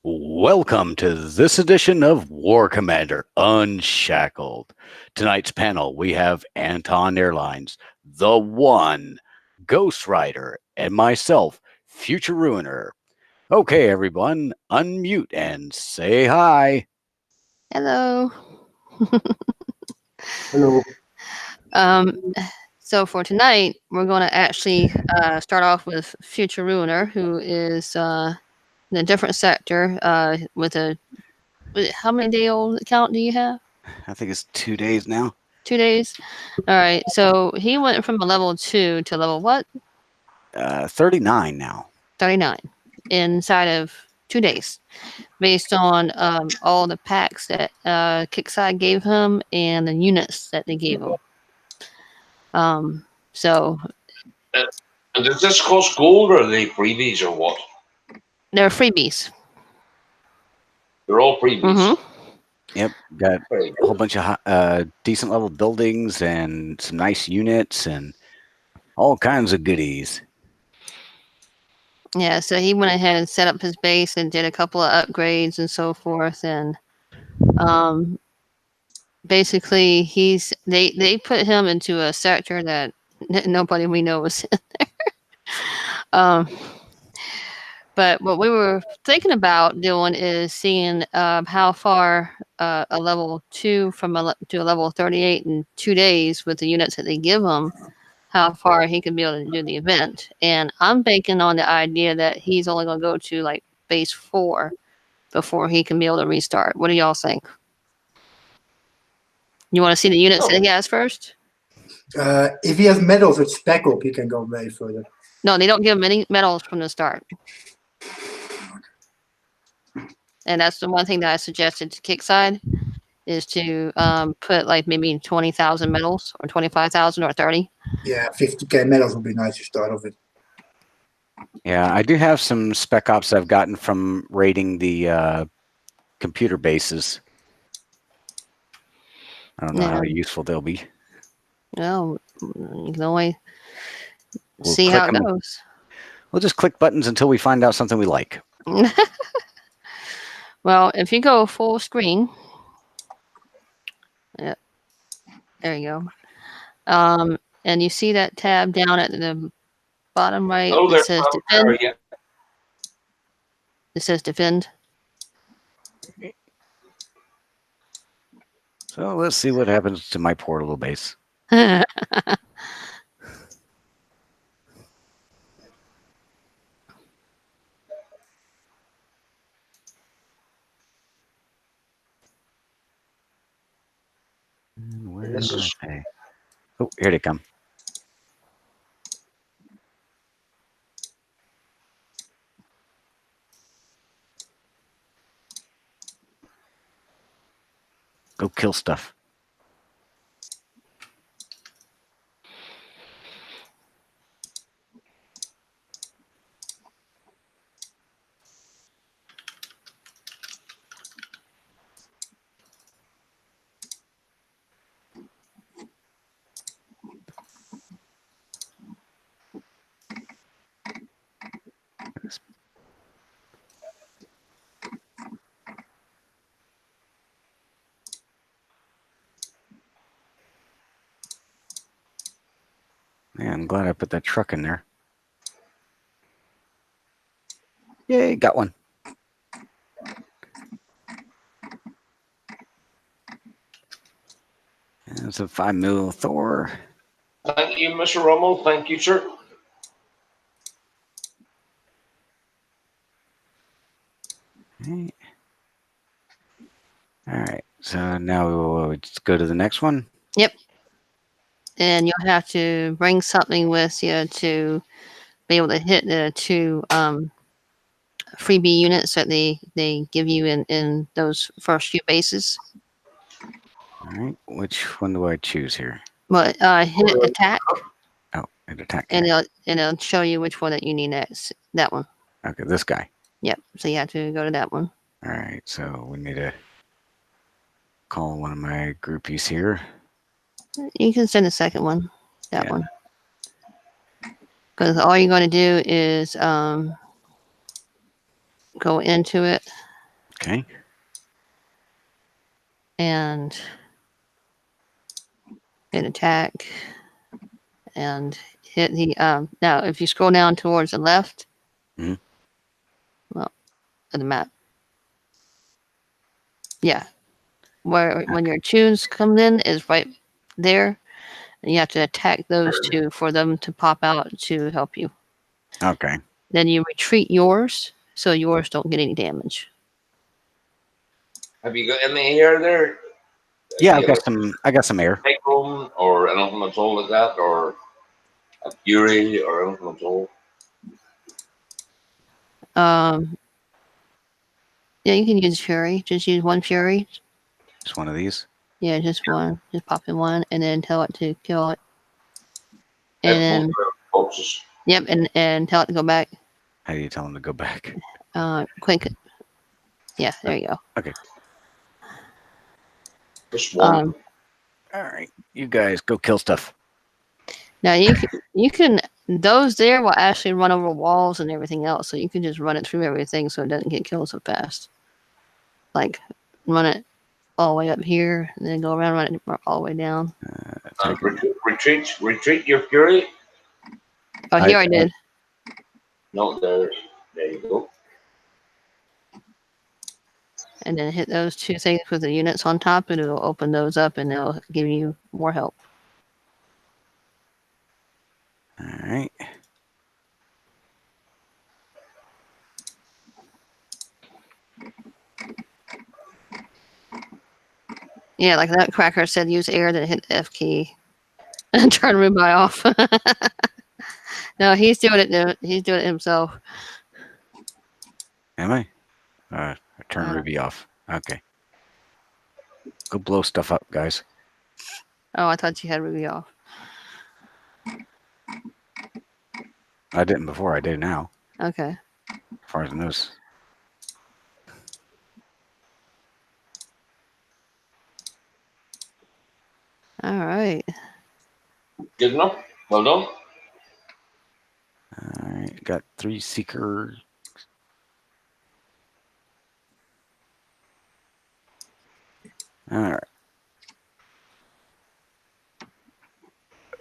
Welcome to this edition of War Commander Unshackled. Tonight's panel, we have Anton Airlines, the one, Ghost Rider, and myself, Future Ruiner. Okay, everyone, unmute and say hi. Hello. Hello. Um, so for tonight, we're going to actually start off with Future Ruiner, who is in a different sector with a. How many day old account do you have? I think it's 2 days now. 2 days. All right. So he went from a level 2 to level what? 39 now. 39 inside of 2 days, based on all the packs that Kickside gave him and the units that they gave him. So And does this cost gold or are they freebies or what? they're freebies. They're all freebies. Mm-hmm. Yep, got a whole bunch of decent level buildings and some nice units and all kinds of goodies. Yeah, so he went ahead and set up his base and did a couple of upgrades and so forth, and basically they put him into a sector that nobody we know was in there. But what we were thinking about doing is seeing how far a level 2 to a level 38 in 2 days with the units that they give him, how far he can be able to do the event. And I'm banking on the idea that he's only going to go to like base 4 before he can be able to restart. What do y'all think? You want to see the units that he has first? If he has medals with spec up, he can go way further. No, they don't give him any medals from the start. And that's the one thing that I suggested to Kickside is to put like maybe 20,000 medals or 25,000 or 30. Yeah, 50k medals would be nice to start off with. Yeah, I do have some spec ops I've gotten from raiding the computer bases. I don't know how useful they'll be. No, you can only see how it goes. We'll just click buttons until we find out something we like. Well, if you go full screen, yeah, there you go. And you see that tab down at the bottom right. It says defend. It says defend. So let's see what happens to my portable base. Where is they? Oh, here they come. Go kill stuff. Man, I'm glad I put that truck in there. Yay, got one. That's a 5mm Thor. Thank you, Mr. Rummel. Thank you, sir. Okay. All right, so now we'll just go to the next one. Yep. And you'll have to bring something with you to be able to hit the 2 freebie units that they give you in those first few bases. All right, which one do I choose here? Well, hit attack. Oh, hit attack. And it'll show you which one that you need next. That one. Okay, this guy. Yep. So you have to go to that one. All right, so we need to call one of my groupies here. You can send the second one. That one. Because all you're going to do is go into it Okay. And hit attack. And hit the now if you scroll down towards the left, Mhm. well, of the map. Yeah. Where when your tunes come in is right there. And you have to attack those two for them to pop out to help you. Okay. Then you retreat yours so yours don't get any damage. Have you got any air there? Yeah, Any I got some air. cyclone or anything at all like that, or a fury or anything at all? Yeah, you can use fury. Just use one fury. Just one of these. Yeah, just one. Just pop in one and then tell it to kill it. Both And then, boxes. yep, and tell it to go back. How do you tell them to go back? Quick. Yeah, there you go. Okay. Just one. All right. You guys go kill stuff. Now you can those there will actually run over walls and everything else, so you can just run it through everything so it doesn't get killed so fast. Like run it all the way up here and then go around, run it all the way down. Retreat your fury. Oh, here I did. No, there you go. And then hit those two things with the units on top, and it'll open those up, and it'll give you more help. All right. Yeah, like that cracker said, use air, then hit the F key and turn Ruby off. No, he's doing it. He's doing it himself. Am I? I turn Ruby off. Okay. Go blow stuff up, guys. Oh, I thought you had Ruby off. I didn't before. I do now. Okay. As far as I know. All right. Good enough. Well done. All right. Got 3 seekers. All right.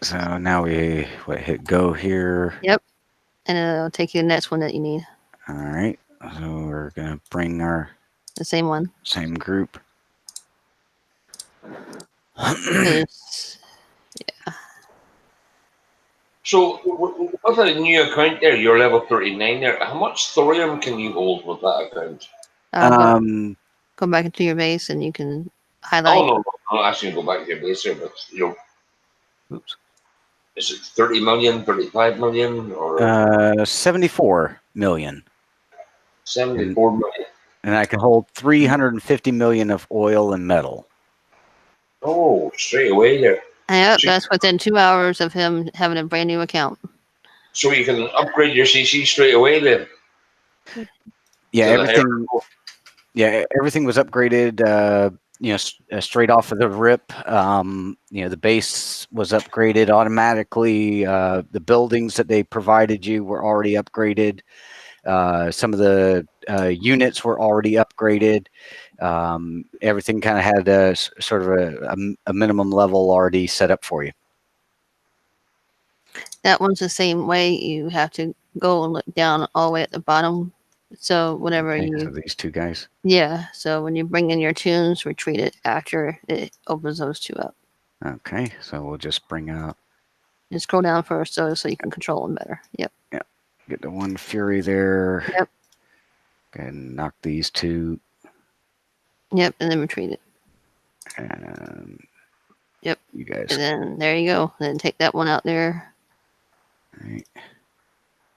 So now we hit go here. Yep. And it'll take you to the next one that you need. All right. So we're gonna bring our The same one. same group. So, with a new account there, you're level 39 there. How much thorium can you hold with that account? Go back into your base and you can highlight. Oh, no, I'm not asking you to go back to your base there, but, Oops. Is it 30 million, 35 million, or 74 million. 74 million? And I can hold 350 million of oil and metal. Oh, straight away there. Yep, that's within 2 hours of him having a brand new account. So you can upgrade your CC straight away then? Yeah, everything. Yeah, everything was upgraded. Straight off of the rip. The base was upgraded automatically. The buildings that they provided you were already upgraded. Some of the units were already upgraded. Everything kind of had a sort of a minimum level already set up for you. That one's the same way. You have to go and look down all the way at the bottom. So whenever so these two guys. Yeah. So when you bring in your tunes, retreat it after it opens those two up. Okay. So we'll just bring out. Just scroll down first so you can control them better. Yep. Yeah. Get the one fury there. Yep. And knock these two. Yep. And then retreat it. And yep. You guys. And then there you go. And then take that one out there. Right.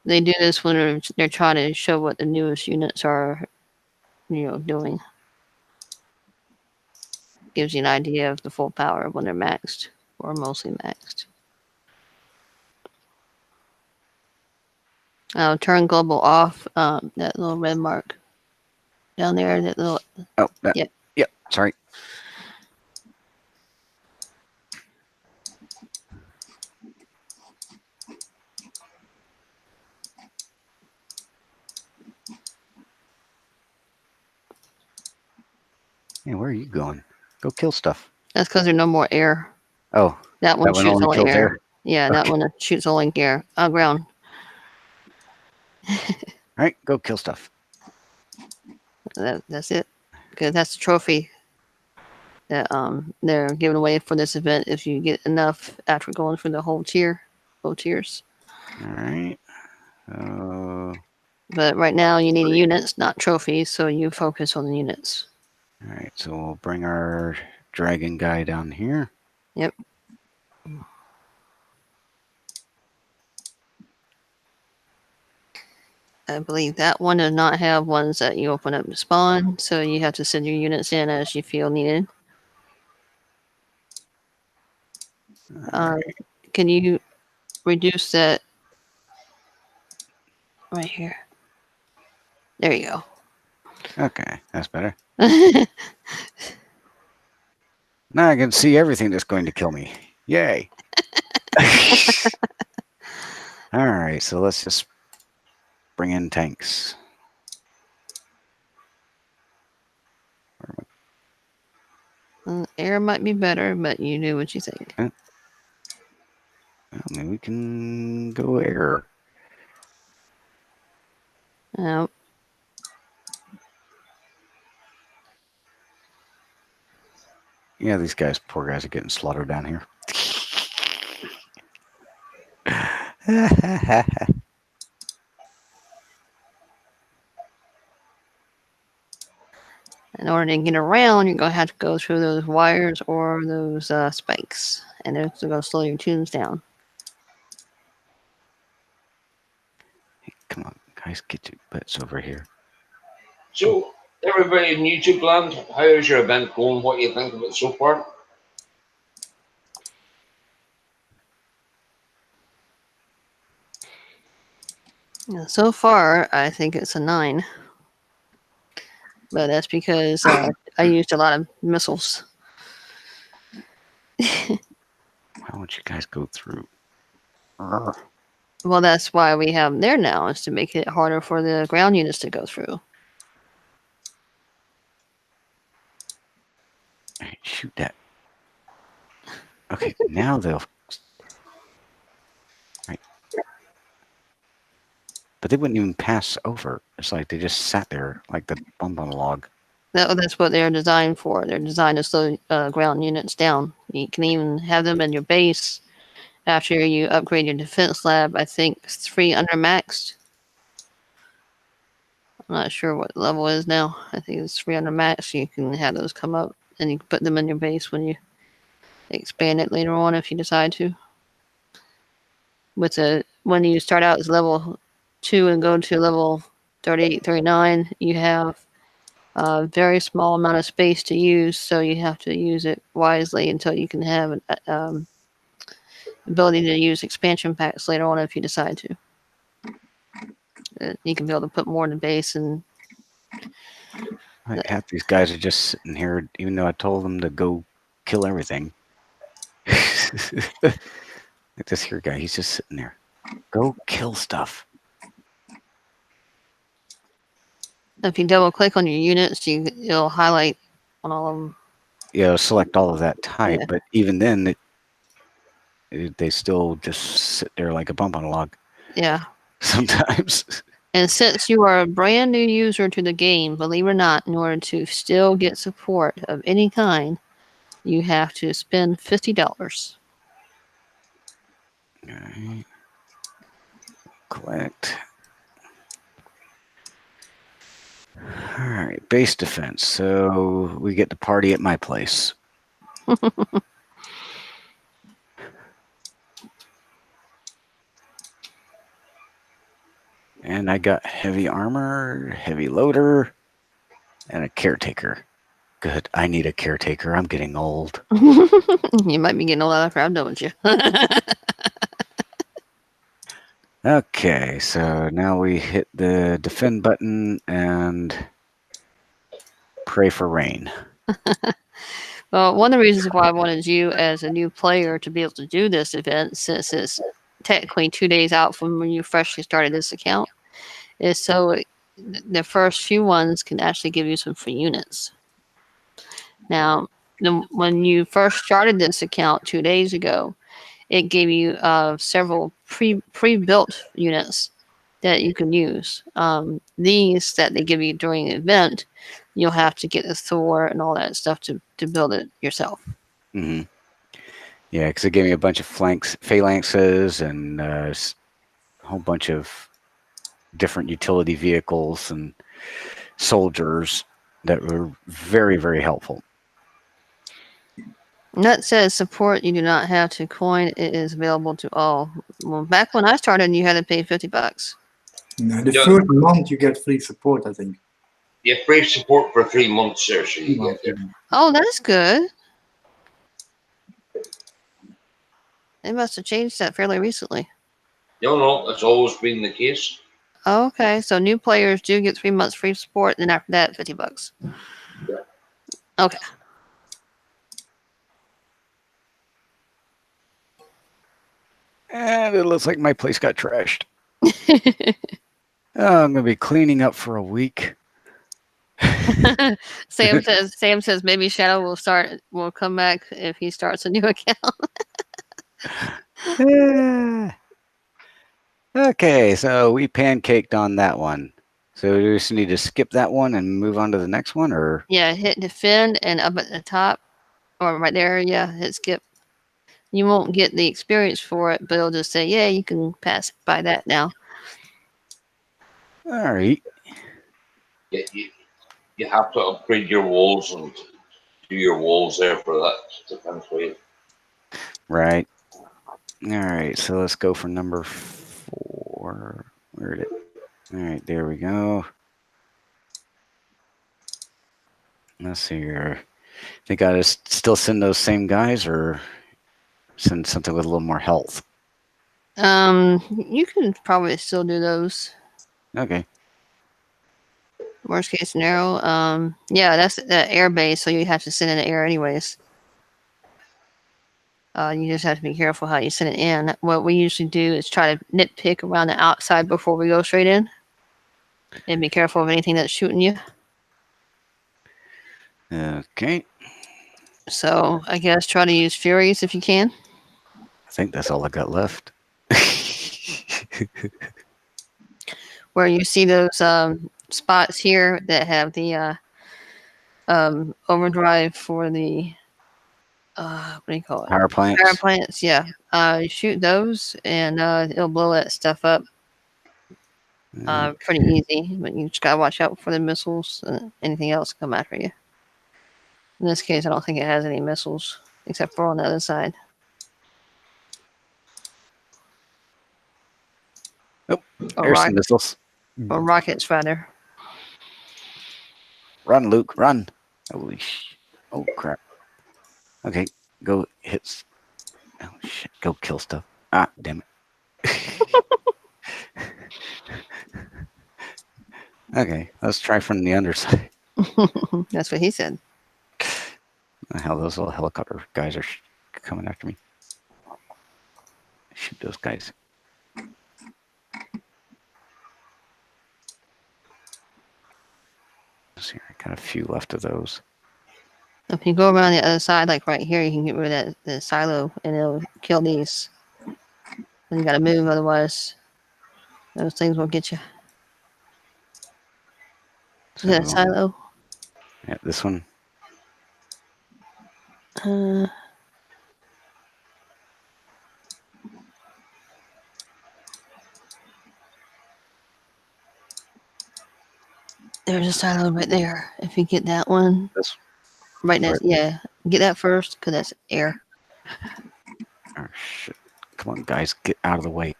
They do this when they're trying to show what the newest units are, doing. Gives you an idea of the full power when they're maxed or mostly maxed. Turn global off. That little red mark down there. That little. Oh, that. Yep. Yep. Sorry. Hey, where are you going? Go kill stuff. That's because there's no more air. Oh, That one that one shoots only only kills air. air. Yeah, that Okay. one shoots only air. Ground. All right, go kill stuff. That's it. Because that's the trophy that they're giving away for this event if you get enough after going through the whole tiers. All right. But right now you need units, not trophies, so you focus on the units. All right, so we'll bring our dragon guy down here. Yep. I believe that one does not have ones that you open up to spawn, so you have to send your units in as you feel needed. Can you reduce that right here? There you go. Okay, that's better. Now I can see everything that's going to kill me. Yay. All right, so let's just bring in tanks. Air might be better, but you do what you think. Well, maybe we can go air. Yep. Yeah, these guys, poor guys, are getting slaughtered down here. In order to get around, you're going to have to go through those wires or those spikes, and it's going to slow your tunes down. Hey, come on, guys, get your butts over here. So, everybody in YouTube land, how is your event going? What do you think of it so far? Now, so far, I think it's a 9. But that's because I used a lot of missiles. Why don't you guys go through? Well, that's why we have them there now, is to make it harder for the ground units to go through. All right, shoot that. Okay, now they'll. Right. But they wouldn't even pass over. It's like they just sat there like the bump on a log. That's what they're designed for. They're designed to slow ground units down. You can even have them in your base after you upgrade your defense lab. I think 3 under maxed. I'm not sure what the level is now. I think it's 3 under max. You can have those come up, and you can put them in your base when you expand it later on if you decide to. When you start out as level 2 and go to level 38, 39, you have a very small amount of space to use, so you have to use it wisely until you can have an ability to use expansion packs later on if you decide to. You can be able to put more in the base and Half these guys are just sitting here, even though I told them to go kill everything. Like this here guy, he's just sitting there. Go kill stuff. if you double click on your units, it'll highlight on all of them. Yeah, select all of that type, Yeah. but even then, they still just sit there like a bump on a log. Yeah. Sometimes. And since you are a brand new user to the game, believe it or not, in order to still get support of any kind, you have to spend $50. All right. Collect. All right, base defense. So we get to party at my place. And I got heavy armor, heavy loader, and a caretaker. Good. I need a caretaker. I'm getting old. You might be getting a lot of crowd, don't you? Okay, so now we hit the defend button and pray for rain. Well, one of the reasons why I wanted you as a new player to be able to do this event, since it's technically 2 days out from when you freshly started this account, is so the first few ones can actually give you some free units. Now, when you first started this account 2 days ago, it gave you several pre-built units that you can use. These that they give you during the event, you'll have to get the Thor and all that stuff to build it yourself. Mm-hmm. Yeah, because it gave me a bunch of phalanxes and a whole bunch of different utility vehicles and soldiers that were very, very helpful. And that says support. You do not have to coin. It is available to all. Well, back when I started, you had to pay $50. No, the Yeah. first month you get free support, I think. You have free support for 3 months there, so you get there. Oh, that's good. They must have changed that fairly recently. No, that's always been the case. Okay, so new players do get 3 months free support, and after that, $50. Yeah. Okay. And it looks like my place got trashed. I'm going to be cleaning up for a week. Sam says maybe Shadow will come back if he starts a new account. Okay, so we pancaked on that one. So we just need to skip that one and move on to the next one, or Yeah, hit defend and up at the top, or right there, yeah, hit skip. You won't get the experience for it, but it'll just say, yeah, you can pass by that now. all right. You have to upgrade your walls and do your walls there for that defense wave. Right. All right, so let's go for number 4. Where did it? All right, there we go. Let's see here. Think I just still send those same guys, or send something with a little more health? You can probably still do those. Okay. Worst case scenario. Yeah, that's the air base, so you have to send in the air anyways. You just have to be careful how you send it in. What we usually do is try to nitpick around the outside before we go straight in. And be careful of anything that's shooting you. Okay. So I guess try to use Furies if you can. I think that's all I got left. Where you see those spots here that have the overdrive for the what do you call it? Power plants. Power plants, yeah. You shoot those and it'll blow that stuff up. Pretty easy, but you just gotta watch out for the missiles and anything else come after you. In this case, I don't think it has any missiles except for on the other side. Oh, Or, there's some missiles. or rockets, rather. Run, Luke, run. Holy sh! Oh, crap. Okay, go hit. Oh, shit. Go kill stuff. Ah, damn it. Okay, let's try from the underside. That's what he said. How those little helicopter guys are coming after me. Shoot those guys. Let's see, I got a few left of those. If you go around the other side, like right here, you can get rid of the silo and it'll kill these. And you gotta move, otherwise those things will get you. So, Is that a silo? yeah, this one. There's a silo right there. If you get that one, This. right next, Right. yeah, get that first because that's air. Oh shit! Come on, guys, get out of the way.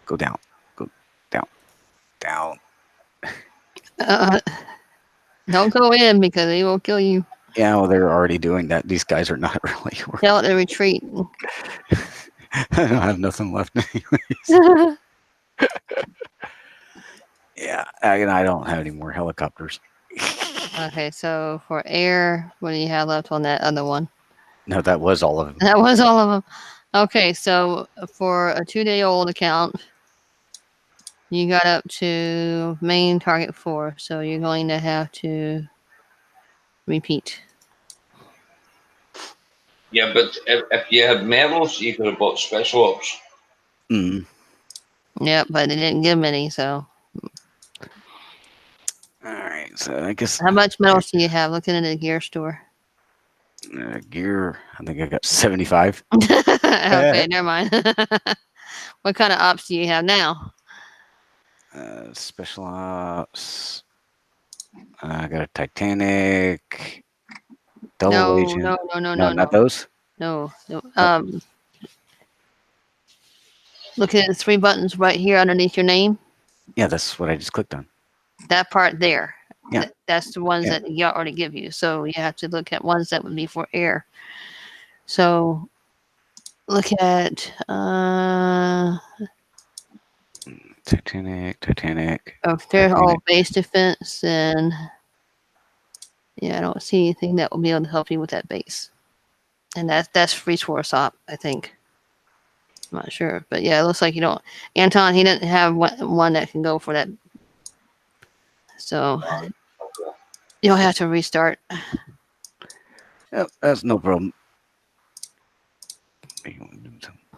Go down. Go down. Down. Don't go in because they will kill you. Yeah, well, they're already doing that. These guys are not really working. Tell it to retreat. I don't have nothing left anyways. Yeah, and I don't have any more helicopters. Okay, so for air, what do you have left on that other one? No, that was all of them. That was all of them. Okay, so for a 2-day-old account, You got up to main target 4, so you're going to have to repeat. Yeah, but if you had medals, you could have bought special ops. Mm. Yep, but they didn't give many, so. All right, so I guess How much medals do you have? Looking at the gear store. gear. I think I got 75. Okay, never mind. What kind of ops do you have now? Special ops. I got a Titanic. Double No, agent. no, no, no, No, no, not no, those. no. Look at the 3 buttons right here underneath your name. Yeah, that's what I just clicked on. That part there. Yeah. That's the ones Yeah. that you already give you. So you have to look at ones that would be for air. So look at Titanic. oh, they're all Titanic. base defense, and yeah, I don't see anything that will be able to help you with that base. And that's resource op, I think. I'm not sure, but yeah, it looks like you don't. Anton, he didn't have one that can go for that, so you'll have to restart. Yep, that's no problem.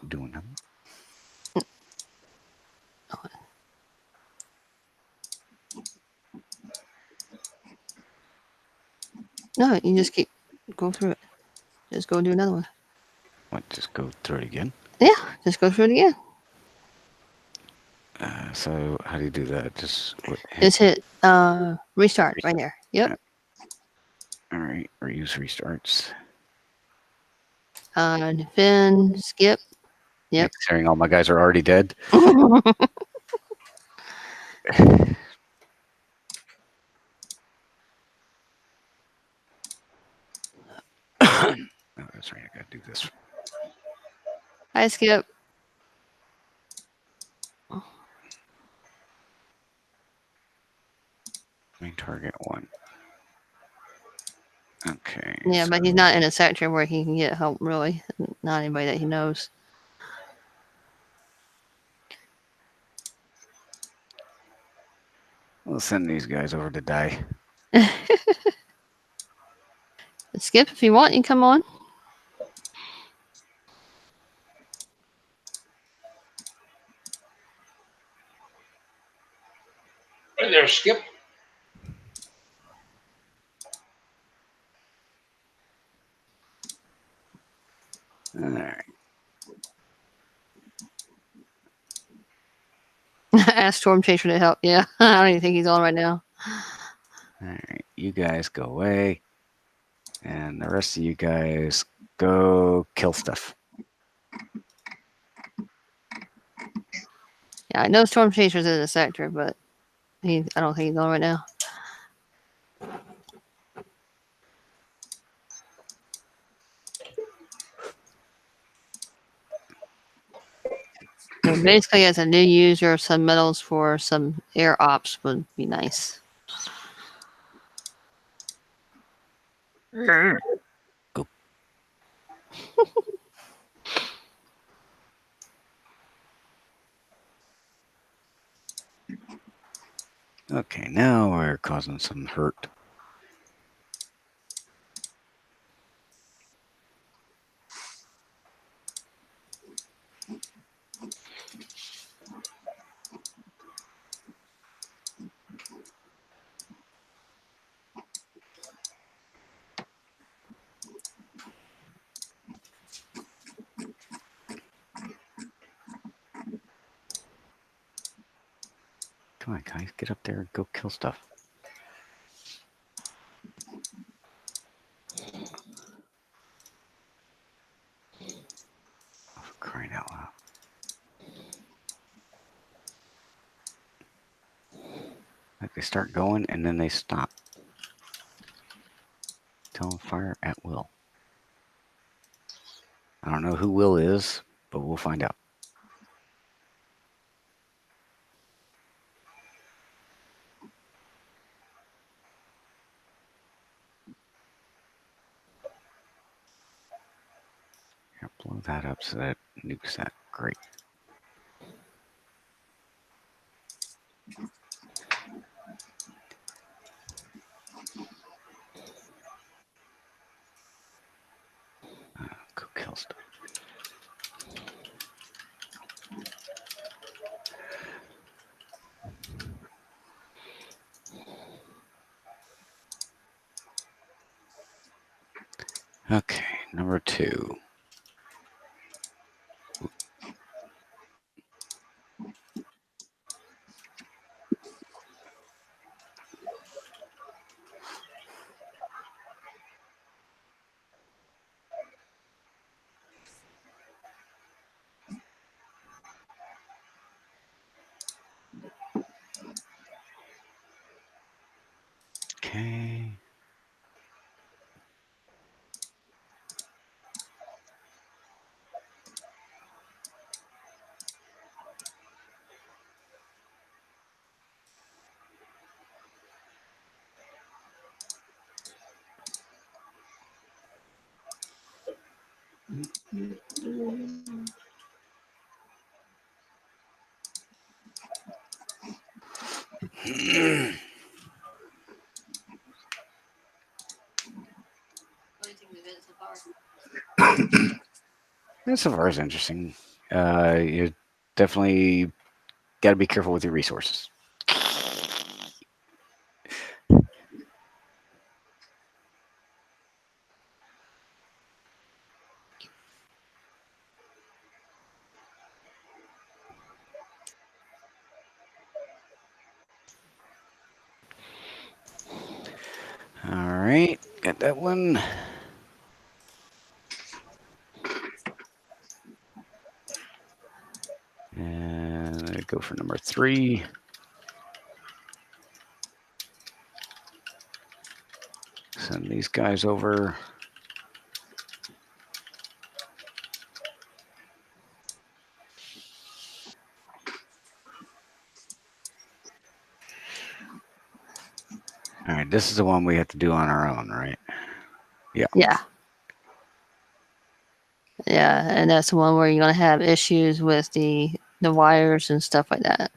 Doing them. No, you just keep go through it. Just go do another one. What? Just go through it again. Yeah, just go through it again. So how do you do that? Just Just hit restart right there. Yep. All right, or use restarts. Defend, skip. Yep. Considering all my guys are already dead. Oh, that's right. I gotta do this. Hi, skip. Main target 1. Okay. Yeah, but he's not in a sector where he can get help, really. Not anybody that he knows. We'll send these guys over to die. Skip, if you want, you come on. Right there, Skip. All right. Ask Storm Chaser to help. Yeah, I don't even think he's on right now. All right. You guys go away. And the rest of you guys go kill stuff. Yeah, I know Storm Chaser's in the sector, but I don't think he's on right now. So basically, as a new user, some medals for some air ops would be nice. Go. Okay, now we're causing some hurt. Come on, guys, get up there and go kill stuff. Oh, for crying out loud. Like they start going and then they stop. Tell them fire at will. I don't know who Will is, but we'll find out. Yeah, blow that up so that nukes that. Great. Okay, number 2. Okay. This so far is interesting. You definitely got to be careful with your resources. All right, got that one. And I go for number 3. Send these guys over. All right, this is the one we have to do on our own, right? Yeah. Yeah. Yeah, and that's the one where you're gonna have issues with the wires and stuff like that.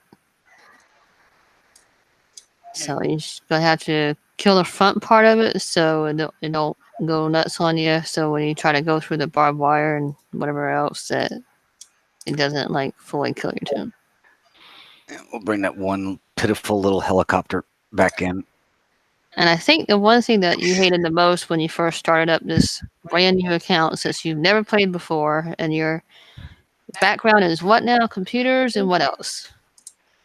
So you're just gonna have to kill the front part of it so it don't go nuts on you. So when you try to go through the barbed wire and whatever else, that it doesn't like fully kill your tune. We'll bring that one pitiful little helicopter back in. And I think the one thing that you hated the most when you first started up this brand new account, since you've never played before, and your background is what now? Computers and what else?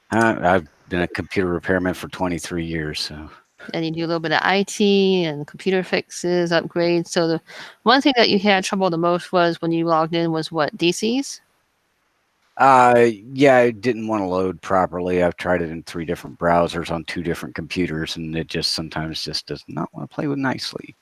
I've been a computer repairman for 23 years, so. And you do a little bit of IT and computer fixes, upgrades. So the one thing that you had trouble the most was when you logged in was what, DCs? Yeah, I didn't want to load properly. I've tried it in 3 different browsers on 2 different computers, and it just sometimes just does not want to play with nicely.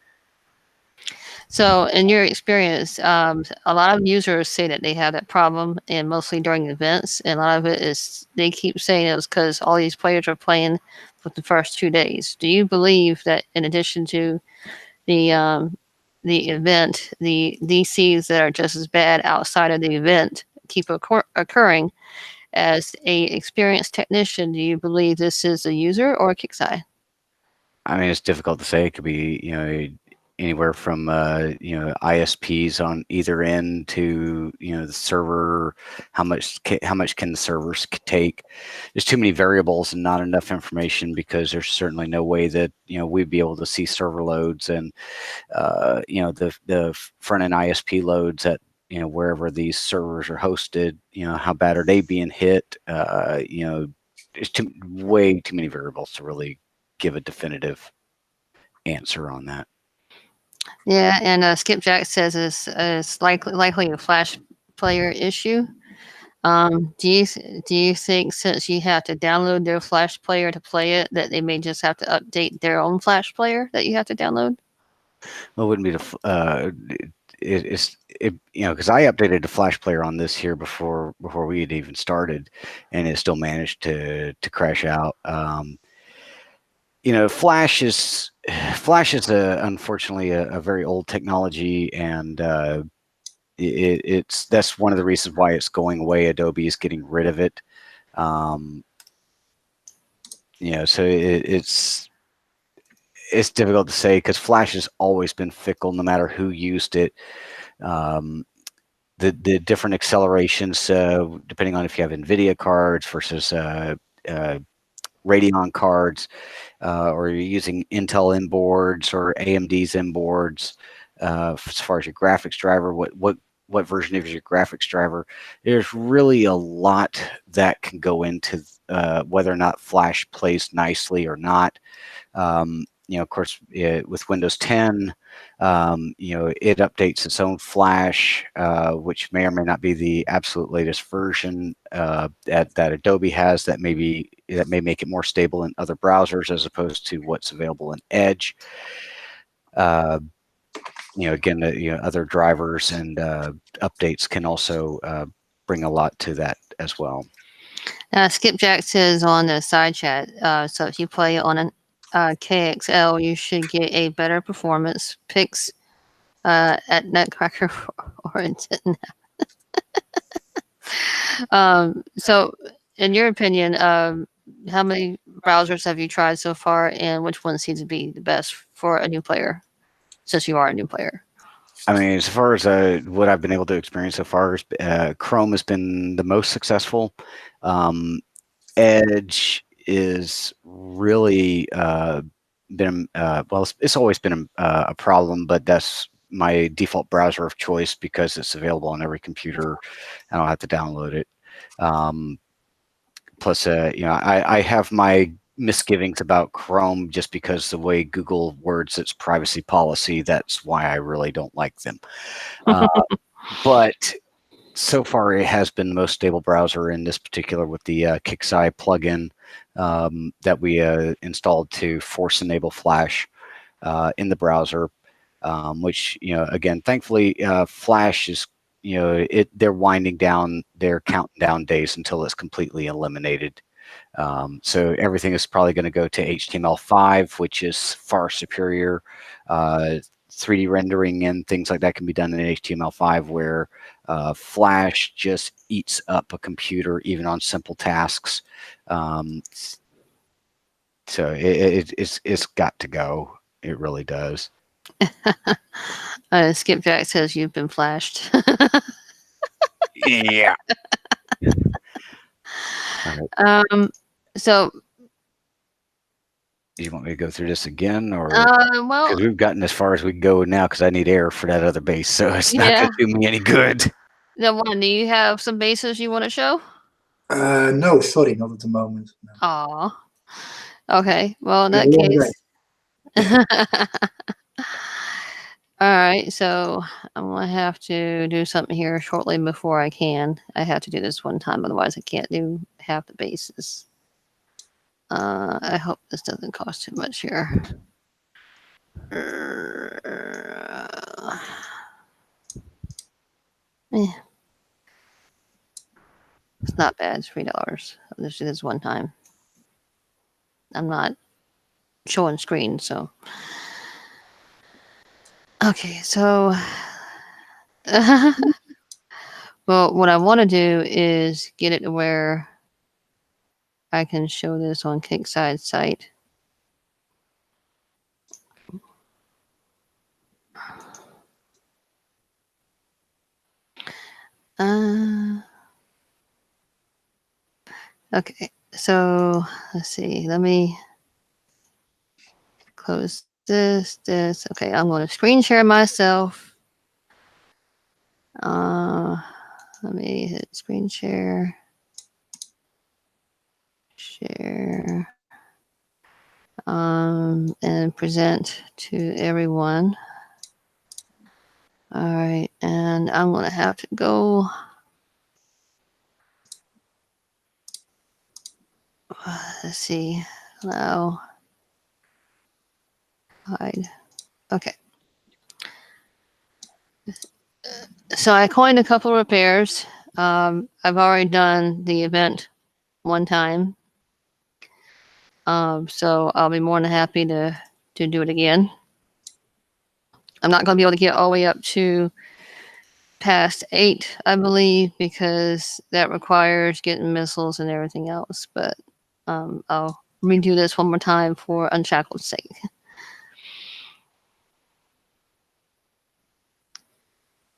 So in your experience, a lot of users say that they have that problem, and mostly during events. And a lot of it is they keep saying it was because all these players are playing with the first 2 days. Do you believe that in addition to the event, the DCs that are just as bad outside of the event keep occurring? As a experienced technician, do you believe this is a user or a Kixeye? I mean, it's difficult to say. It could be, anywhere from, ISPs on either end to, the server. How much can the servers take? There's too many variables and not enough information, because there's certainly no way that, we'd be able to see server loads and, the front end ISP loads at, wherever these servers are hosted. How bad are they being hit? There's way too many variables to really give a definitive answer on that. Yeah, and Skipjack says it's likely a Flash player issue. Do you think since you have to download their Flash player to play it, that they may just have to update their own Flash player that you have to download? Well, it wouldn't be because I updated the Flash player on this here before we had even started, and it still managed to crash out. Flash is unfortunately a very old technology, and that's one of the reasons why it's going away. Adobe is getting rid of it. So it's difficult to say, because Flash has always been fickle, no matter who used it. The different accelerations, depending on if you have NVIDIA cards versus Radeon cards, or you're using Intel inboards or AMD's inboards, as far as your graphics driver, what version of your graphics driver. There's really a lot that can go into whether or not Flash plays nicely or not. Of course, with Windows 10, it updates its own Flash, which may or may not be the absolute latest version that Adobe has. That may make it more stable in other browsers as opposed to what's available in Edge. Again, other drivers and updates can also bring a lot to that as well. Skipjack says on the side chat, so if you play on an KXL, you should get a better performance. Picks at Nutcracker or Intent. So, in your opinion, how many browsers have you tried so far, and which one seems to be the best for a new player, since you are a new player? I mean, as far as what I've been able to experience so far, Chrome has been the most successful. Edge is really been well. It's always been a problem, but that's my default browser of choice because it's available on every computer. I don't have to download it. Plus, I have my misgivings about Chrome just because the way Google words its privacy policy. That's why I really don't like them. But so far, it has been the most stable browser in this particular with the KickSci plugin that we installed to force enable Flash in the browser, which, again, thankfully, Flash is, they're winding down their countdown days until it's completely eliminated. So everything is probably going to go to HTML5, which is far superior. 3D rendering and things like that can be done in HTML5, where Flash just eats up a computer, even on simple tasks. So it's got to go. It really does. Skipjack says you've been flashed. Yeah. All right. So, Do you want me to go through this again, or well, because we've gotten as far as we can go now? Because I need air for that other base, so it's not going to do me any good. the one, do you have some bases you want to show? No, sorry, not at the moment. No. Aw. Okay. Well, in Yeah, that long case. All right. So I'm going to have to do something here shortly before I can. I have to do this one time. Otherwise, I can't do half the bases. I hope this doesn't cost too much here. It's not bad. It's $3. I'll just do this one time. I'm not showing screen, so. Okay, so. Well, what I want to do is get it to where I can show this on Kickside site. Okay, so let's see. Let me close this. Okay, I'm going to screen share myself. Let me hit screen share. Share. And present to everyone. All right, and I'm going to have to go. Let's see. Allow. Hide. Okay. So I coined a couple of repairs. I've already done the event one time. So I'll be more than happy to do it again. I'm not going to be able to get all the way up to past 8, I believe, because that requires getting missiles and everything else. But I'll redo this one more time for Unshackled's sake.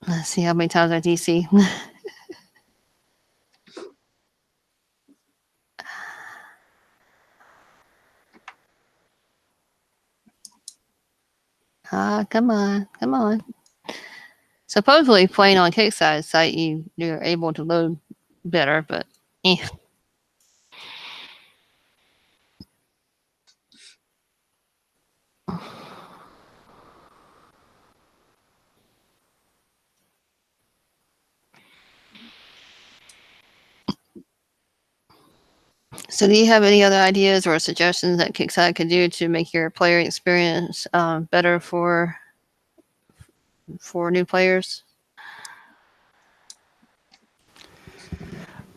Let's see how many times I DC. Come on. Supposedly, playing on Kickstarter site, you're able to load better, but eh. So, do you have any other ideas or suggestions that Kickstarter could do to make your player experience better for new players?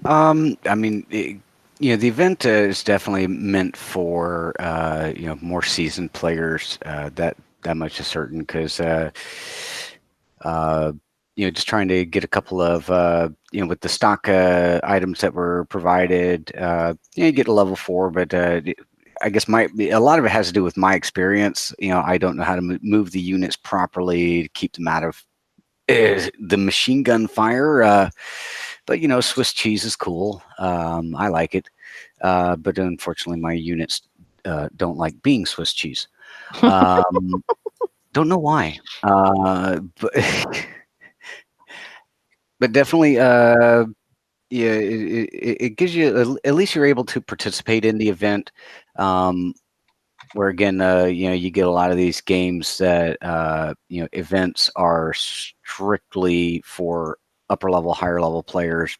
I mean, the event is definitely meant for more seasoned players. That much is certain because just trying to get a couple of with the stock items that were provided. You get a level 4, but I guess a lot of it has to do with my experience. I don't know how to move the units properly to keep them out of the machine gun fire. But Swiss cheese is cool. I like it, but unfortunately, my units don't like being Swiss cheese. Don't know why, but but definitely, yeah, it gives you at least you're able to participate in the event. Where again, you get a lot of these games that events are strictly for upper level, higher level players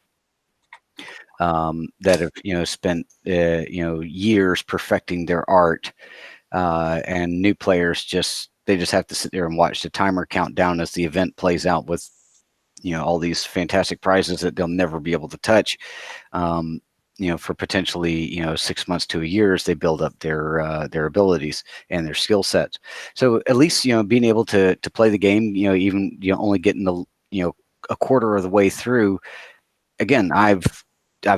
that have spent years perfecting their art, and new players they just have to sit there and watch the timer count down as the event plays out with all these fantastic prizes that they'll never be able to touch. For potentially 6 months to a year as they build up their abilities and their skill sets. So at least being able to play the game, even only getting the a quarter of the way through. Again, I've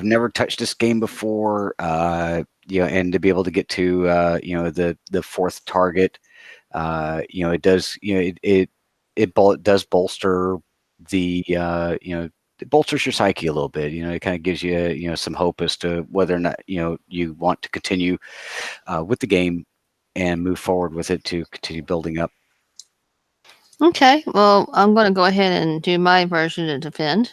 never touched this game before, and to be able to get to the fourth target, it does it does bolster the it bolsters your psyche a little bit. It kind of gives you some hope as to whether or not you want to continue with the game and move forward with it to continue building up. Okay, well, I'm going to go ahead and do my version to defend.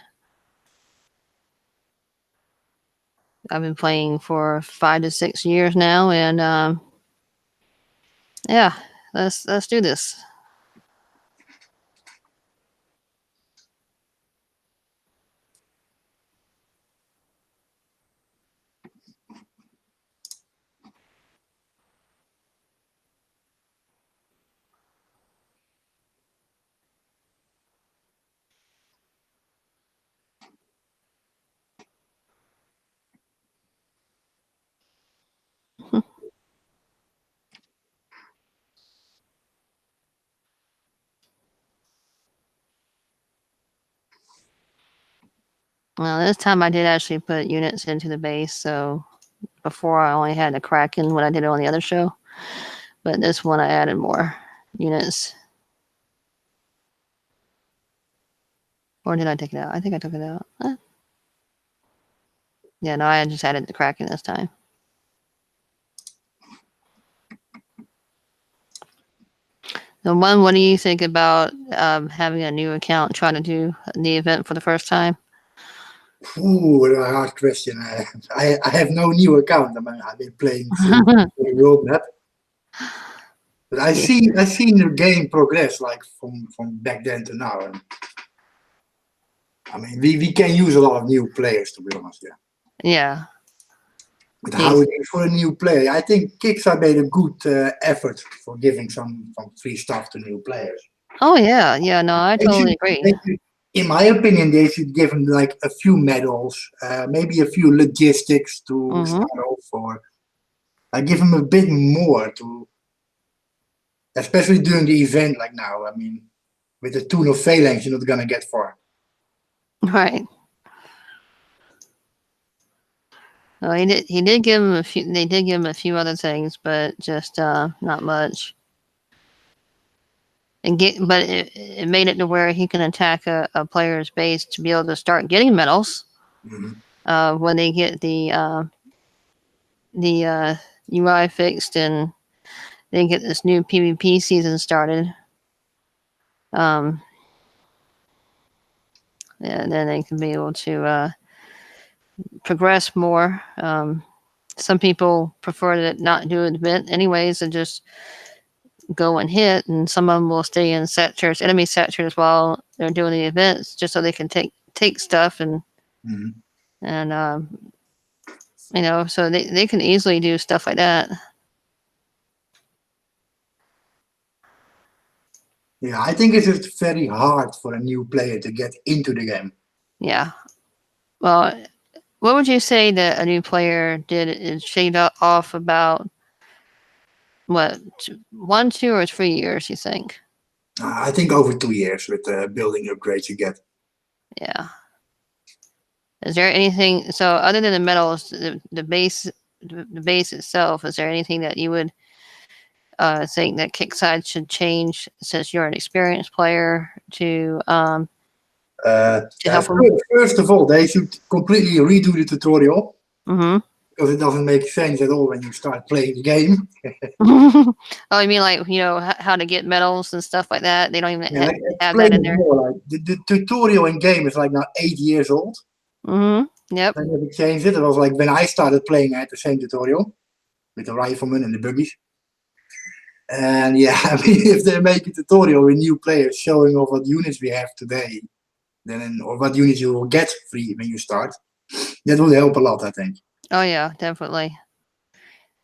I've been playing for 5 to 6 years now, and yeah, let's do this. Well, this time I did actually put units into the base, so before I only had the Kraken when I did it on the other show, but this one I added more units. Or did I take it out? I think I took it out. Yeah, no, I just added the Kraken this time. So, what do you think about having a new account, trying to do the event for the first time? Ooh, a hard question. I have no new account. I mean, I've been playing through the world map, but I seen the game progress like from back then to now. And I mean, we can use a lot of new players, to be honest. Yeah. Yeah. But how it is for a new player, I think Kickstarter made a good effort for giving some free stuff to new players. Oh yeah, yeah. No, I totally agree. In my opinion, they should give them like a few medals, maybe a few logistics to start off for. I give them a bit more to, especially during the event like now. I mean, with the tune of phalanx, you're not gonna get far. Right. Well, he did give him a few. They did give him a few other things, but just not much. But it made it to where he can attack a player's base to be able to start getting medals when they get the UI fixed and they get this new PvP season started. and then they can be able to progress more. Some people prefer to not do an event anyways and just go and hit, and some of them will stay in sectors, enemy sectors, while they're doing the events, just so they can take stuff and so they can easily do stuff like that. Yeah, I think it's just very hard for a new player to get into the game. Yeah. Well, what would you say that a new player did is shade off about what 1, 2, or 3 years? You think? I think over 2 years with the building upgrades you get. Yeah. Is there anything? So other than the medals, the base itself, is there anything that you would think that Kickside should change since you're an experienced player to help them? First of all, they should completely redo the tutorial Mm-hmm. because it doesn't make sense at all when you start playing the game. Oh, you mean like how to get medals and stuff like that? They don't even Like, have that in there. More, like, the tutorial in game is like now 8 years old. Mm-hmm. Yep. They never changed it. It was like when I started playing, I had the same tutorial with the rifleman and the buggies. And yeah, I mean, if they make a tutorial with new players showing off what units we have today, then or what units you will get free when you start, that would help a lot, I think. Oh yeah, definitely.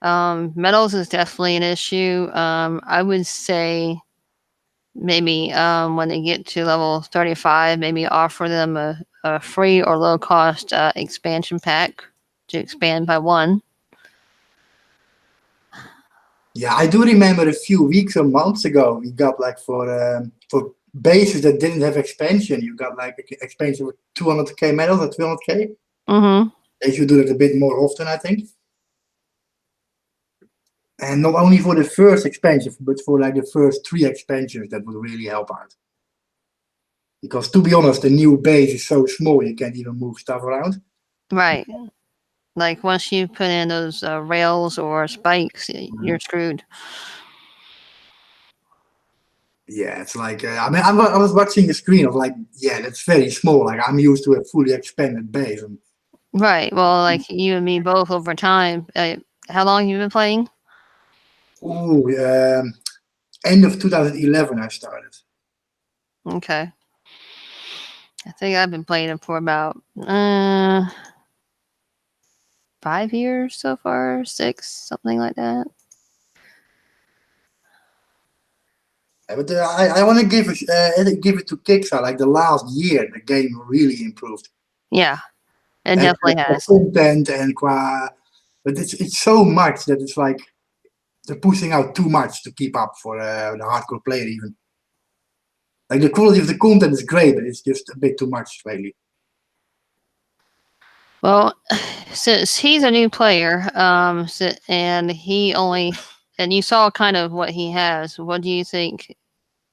Medals is definitely an issue. I would say maybe when they get to level 35, maybe offer them a free or low cost expansion pack to expand by 1. Yeah, I do remember a few weeks or months ago, we got like for bases that didn't have expansion, you got like expansion with 200k medals or 300k. Mm-hmm. They should do that a bit more often, I think. And not only for the first expansion, but for like the first 3 expansions, that would really help out. Because to be honest, the new base is so small, you can't even move stuff around. Right. Like once you put in those rails or spikes, you're screwed. Yeah, it's like, I mean, I was watching the screen of like, yeah, that's very small. Like I'm used to a fully expanded base. And Right. Well, like you and me both over time. How long have you been playing? End of 2011, I started. Okay. I think I've been playing it for about 5 years so far, 6, something like that. But I want to give it to Kickstarter. Like the last year, the game really improved. Yeah, it definitely has. Content and but it's so much that it's like they're pushing out too much to keep up for the hardcore player even. Like the quality of the content is great, but it's just a bit too much lately. Well, since he's a new player, and you saw kind of what he has, what do you think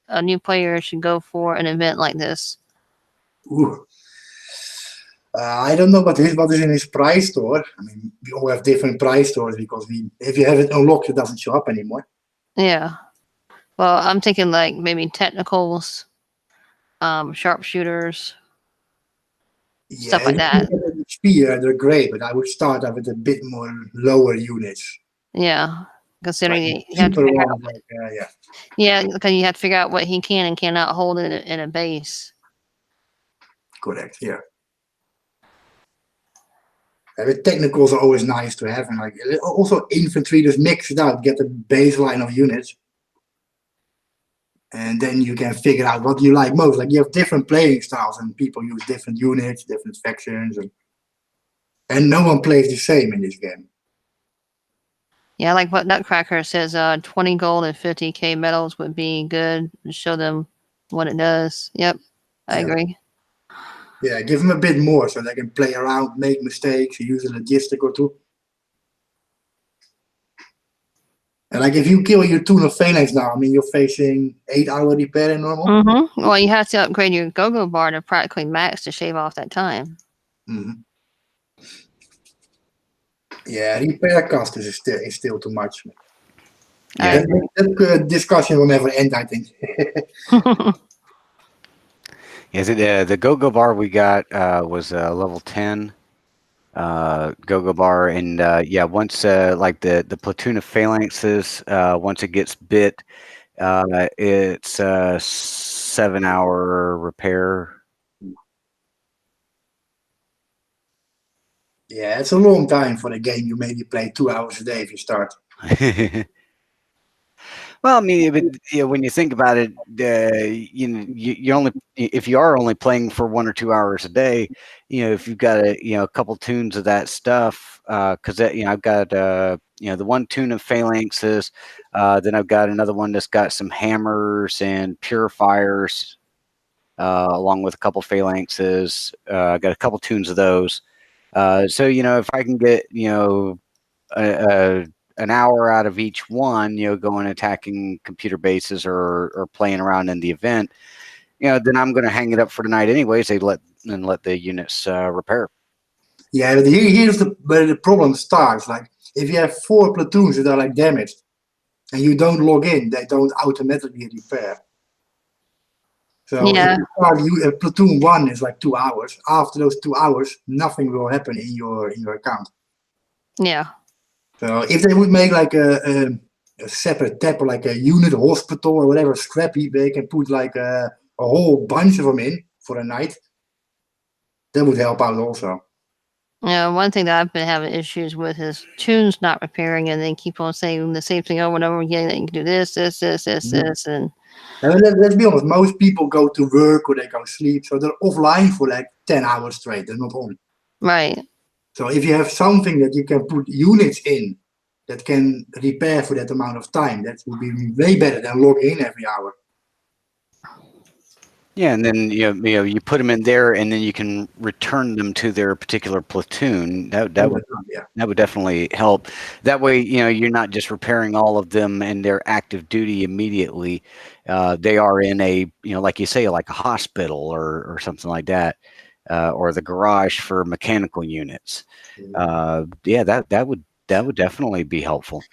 a new player should go for an event like this? Ooh. I don't know what is in his price store. I mean, we all have different price stores because if you have it unlocked, it doesn't show up anymore. Yeah. Well, I'm thinking like maybe technicals, sharpshooters, stuff like that. They're great, but I would start out with a bit more lower units. Yeah, considering Like you have to figure out because you have to figure out what he can and cannot hold in a base. Correct. Yeah. But technicals are always nice to have, and like also infantry, just mix it out, get the baseline of units, and then you can figure out what you like most. Like you have different playing styles, and people use different units, different factions, and no one plays the same in this game. Yeah, like what Nutcracker says, 20 gold and 50k medals would be good to show them what it does. Yep, I agree. Yeah, give them a bit more so they can play around, make mistakes, use a logistic or two. And like if you kill your tuna phalanx now, I mean you're facing 8-hour repair in normal. Mm-hmm. Well, you have to upgrade your go-go bar to practically max to shave off that time. Mm-hmm. Yeah, repair cost is still too much. Yeah, that discussion will never end, I think. Is it the go-go bar we got was level 10 go-go bar, and yeah, once like the platoon of phalanxes, once it gets bit, it's 7-hour repair. Yeah, it's a long time for a game you maybe play 2 hours a day if you start. Well, I mean, but, you know, when you think about it, you know, you only if you are only playing for 1 or 2 hours a day, you know, if you've got a couple tunes of that stuff, because I've got the one tune of phalanxes, then I've got another one that's got some hammers and purifiers, along with a couple phalanxes. I got a couple tunes of those. So if I can get a, an hour out of each one, going attacking computer bases or playing around in the event, then I'm going to hang it up for tonight anyways. They let the units repair. Yeah, but here's where the problem starts. Like, if you have 4 platoons that are like damaged, and you don't log in, they don't automatically repair. So if Yeah. you start, platoon 1 is like 2 hours. After those 2 hours, nothing will happen in your account. Yeah. So if they would make like a separate tab or like a unit hospital or whatever scrappy, they can put like a whole bunch of them in for a night. That would help out also. One thing that I've been having issues with is tunes not repairing, and they keep on saying the same thing over and over again. That you can do this, this, this, this, this, and I mean, let's be honest, most people go to work or they go sleep, so they're offline for like 10 hours straight. They're not on. right. So if you have something that you can put units in that can repair for that amount of time, that would be way better than log in every hour. Yeah, and then you put them in there, and then you can return them to their particular platoon. That would definitely help. That way, you're not just repairing all of them and they're active duty immediately. They are in a like you say, like a hospital or something like that, or the garage for mechanical units. Yeah, that would definitely be helpful.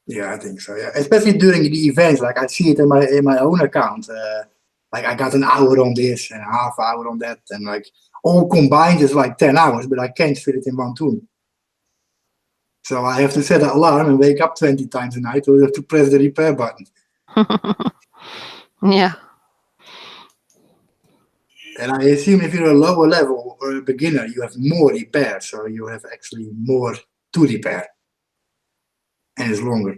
Yeah, I think so. Yeah, especially during the events, like I see it in my own account. Like I got an hour on this and a half hour on that, and like all combined is like 10 hours, but I can't fit it in one tune. So I have to set an alarm and wake up 20 times a night, or have to press the repair button. Yeah. And I assume if you're a lower level or a beginner, you have more repair, so you have actually more to repair, and it's longer.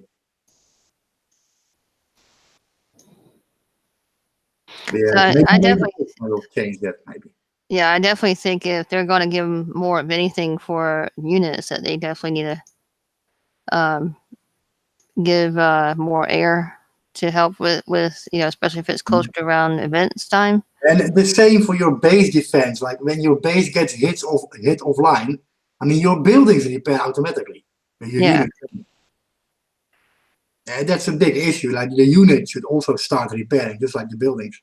Yeah, So I definitely, will change that maybe. yeah, I definitely think if they're going to give them more of anything for units, that they definitely need to give more air to help with especially if it's closer to around events time. And the same for your base defense. Like when your base gets hit offline, I mean your buildings repair automatically. Your Yeah. unit. And that's a big issue. Like the unit should also start repairing, just like the buildings.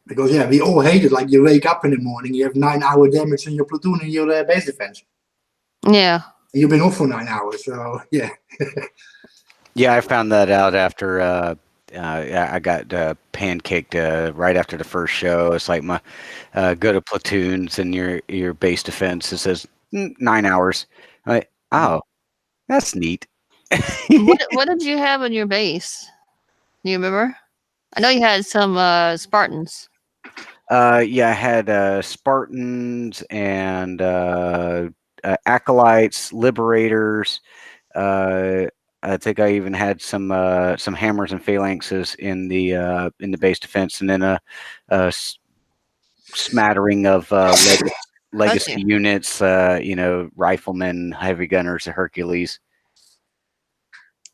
Because yeah, we all hate it. Like you wake up in the morning, you have 9-hour damage in your platoon and your base defense. Yeah. And you've been off for 9 hours, so yeah. Yeah, I found that out after I got pancaked right after the first show. It's like my go to platoons and your base defense. It says 9 hours. I'm like, oh, that's neat. What did you have in your base? Do you remember? I know you had some Spartans. Yeah, I had Spartans and acolytes, liberators. I think I even had some hammers and phalanxes in the base defense, and then a smattering of legacy units. Riflemen, heavy gunners, Hercules.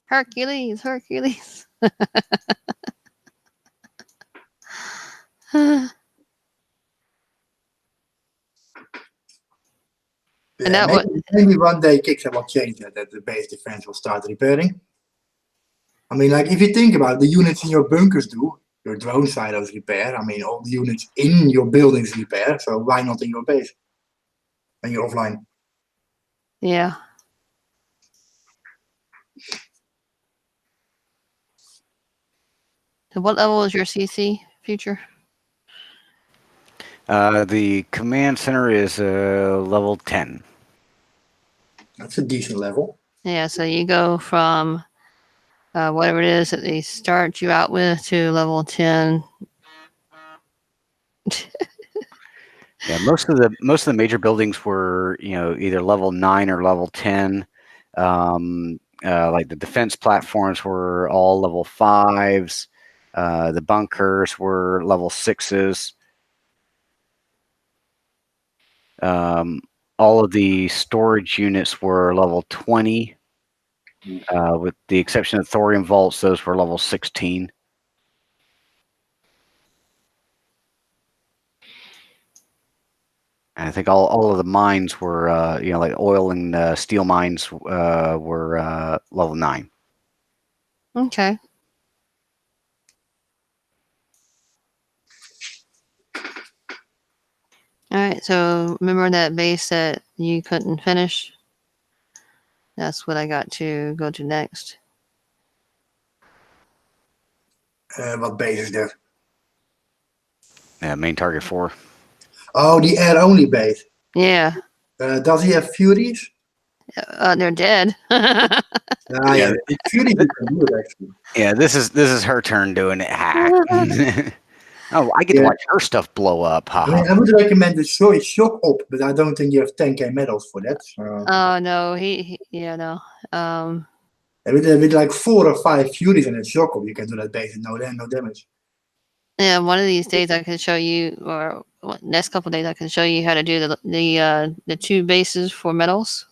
Hercules. And Yeah, that maybe one day Kickstarter will change that the base defense will start repairing. I mean, like if you think about it, the units in your bunkers do, your drone silos repair. I mean, all the units in your buildings repair. So why not in your base when you're offline? Yeah. So what level is your CC, Future? The command center is level 10. That's a decent level. Yeah, so you go from whatever it is that they start you out with to level 10. Yeah, most of the major buildings were, either level 9 or level 10. Like the defense platforms were all level 5s. The bunkers were level 6s. All of the storage units were level 20, with the exception of thorium vaults. Those were level 16. And I think all of the mines were, like oil and steel mines were level 9. Okay. All right, so remember that base that you couldn't finish? That's what I got to go to next. What base is that? Yeah, main target 4. Oh, the air-only base. Yeah, Does he have Furies? they're dead. Yeah, Furies you can do it actually. Yeah, this is her turn doing it. Hack. Oh, I get to Yeah. watch her stuff blow up. I mean, I would recommend the Shock Up, but I don't think you have 10k medals for that. So. Oh no, yeah, no. With like 4 or 5 Furies and a Shock Up, you can do that base and no damage. Yeah, one of these days I can show you, or next couple of days I can show you how to do the 2 bases for medals.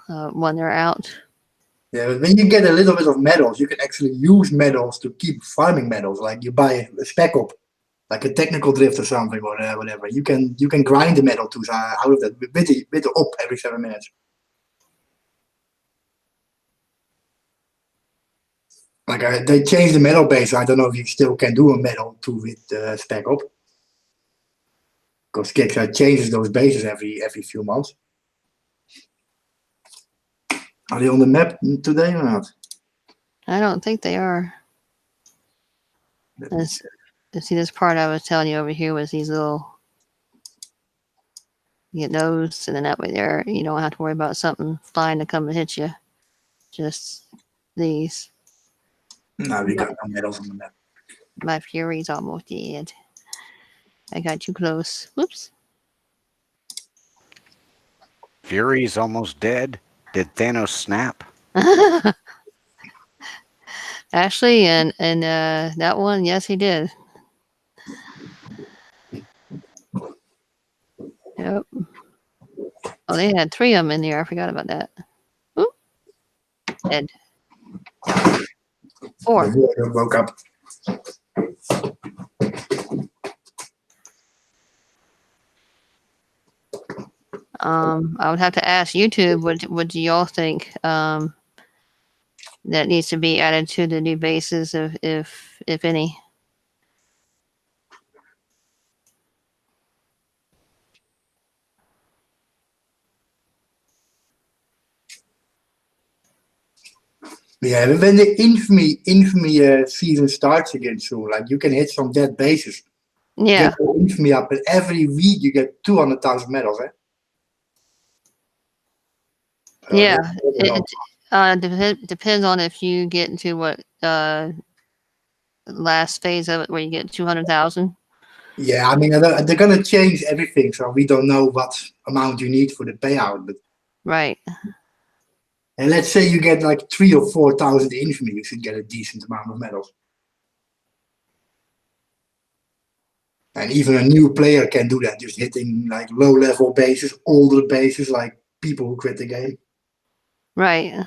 When they're out. Yeah, but when you get a little bit of medals, you can actually use medals to keep farming medals. Like you buy a spec up, like a technical drift or something, or whatever. You can grind the medal to out of that with the up every 7 minutes. Like they changed the medal base. I don't know if you still can do a medal to with spec up, because Kickstarter changes those bases every few months. Are they on the map today or not? I don't think they are. See, this part I was telling you over here was these little. You get those, and then that way there you don't have to worry about something flying to come and hit you. Just these. No, we got no medals on the map. My Fury's almost dead. I got too close. Whoops. Fury's almost dead. Did Thanos snap? Actually, and that one, yes, he did. Yep. Oh, they had 3 of them in there. I forgot about that. Oop. Dead. 4. I woke up. I would have to ask YouTube. What do y'all think? That needs to be added to the new bases, if any. Yeah, when the infamy season starts again soon, like you can hit some dead bases. Yeah. Get the infamy up, and every week you get 200,000 medals. Yeah. It depends on if you get into what last phase of it where you get 200,000. Yeah, I mean they're gonna change everything, so we don't know what amount you need for the payout. But right. And let's say you get like 3,000 or 4,000 infamy, you should get a decent amount of medals. And even a new player can do that, just hitting like low-level bases, older bases, like people who quit the game. Right.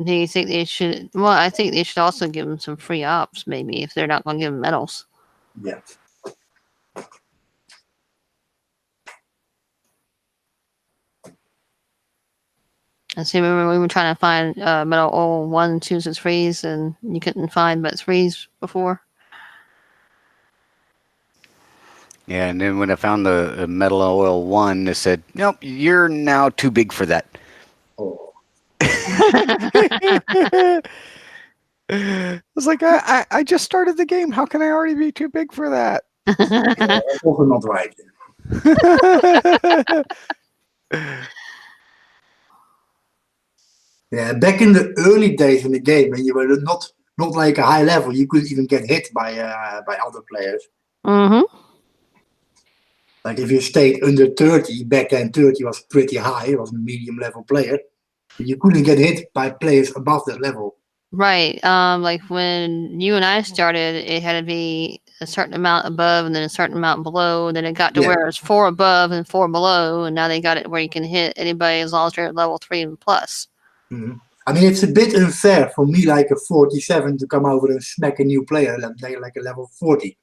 Do you think they should? Well, I think they should also give them some free ops, maybe, if they're not going to give them medals. Yeah. And see, remember we were trying to find metal oil 1, 2s, and 3s, and you couldn't find but 3s before. Yeah, and then when I found the metal oil 1, it said, "Nope, you're now too big for that." Oh. I was like, I just started the game. How can I already be too big for that? That's also not right. Yeah, back in the early days in the game, when you were not like a high level, you could even get hit by other players. Mm-hmm. Like if you stayed under 30, back then 30 was pretty high. It was a medium level player. But you couldn't get hit by players above that level. Right. Like when you and I started, it had to be a certain amount above and then a certain amount below. And then it got to Yeah. where it's 4 above and 4 below, and now they got it where you can hit anybody as long as they're at level 3 and plus. Mm-hmm. I mean, it's a bit unfair for me, like a 47, to come over and smack a new player like a level 40.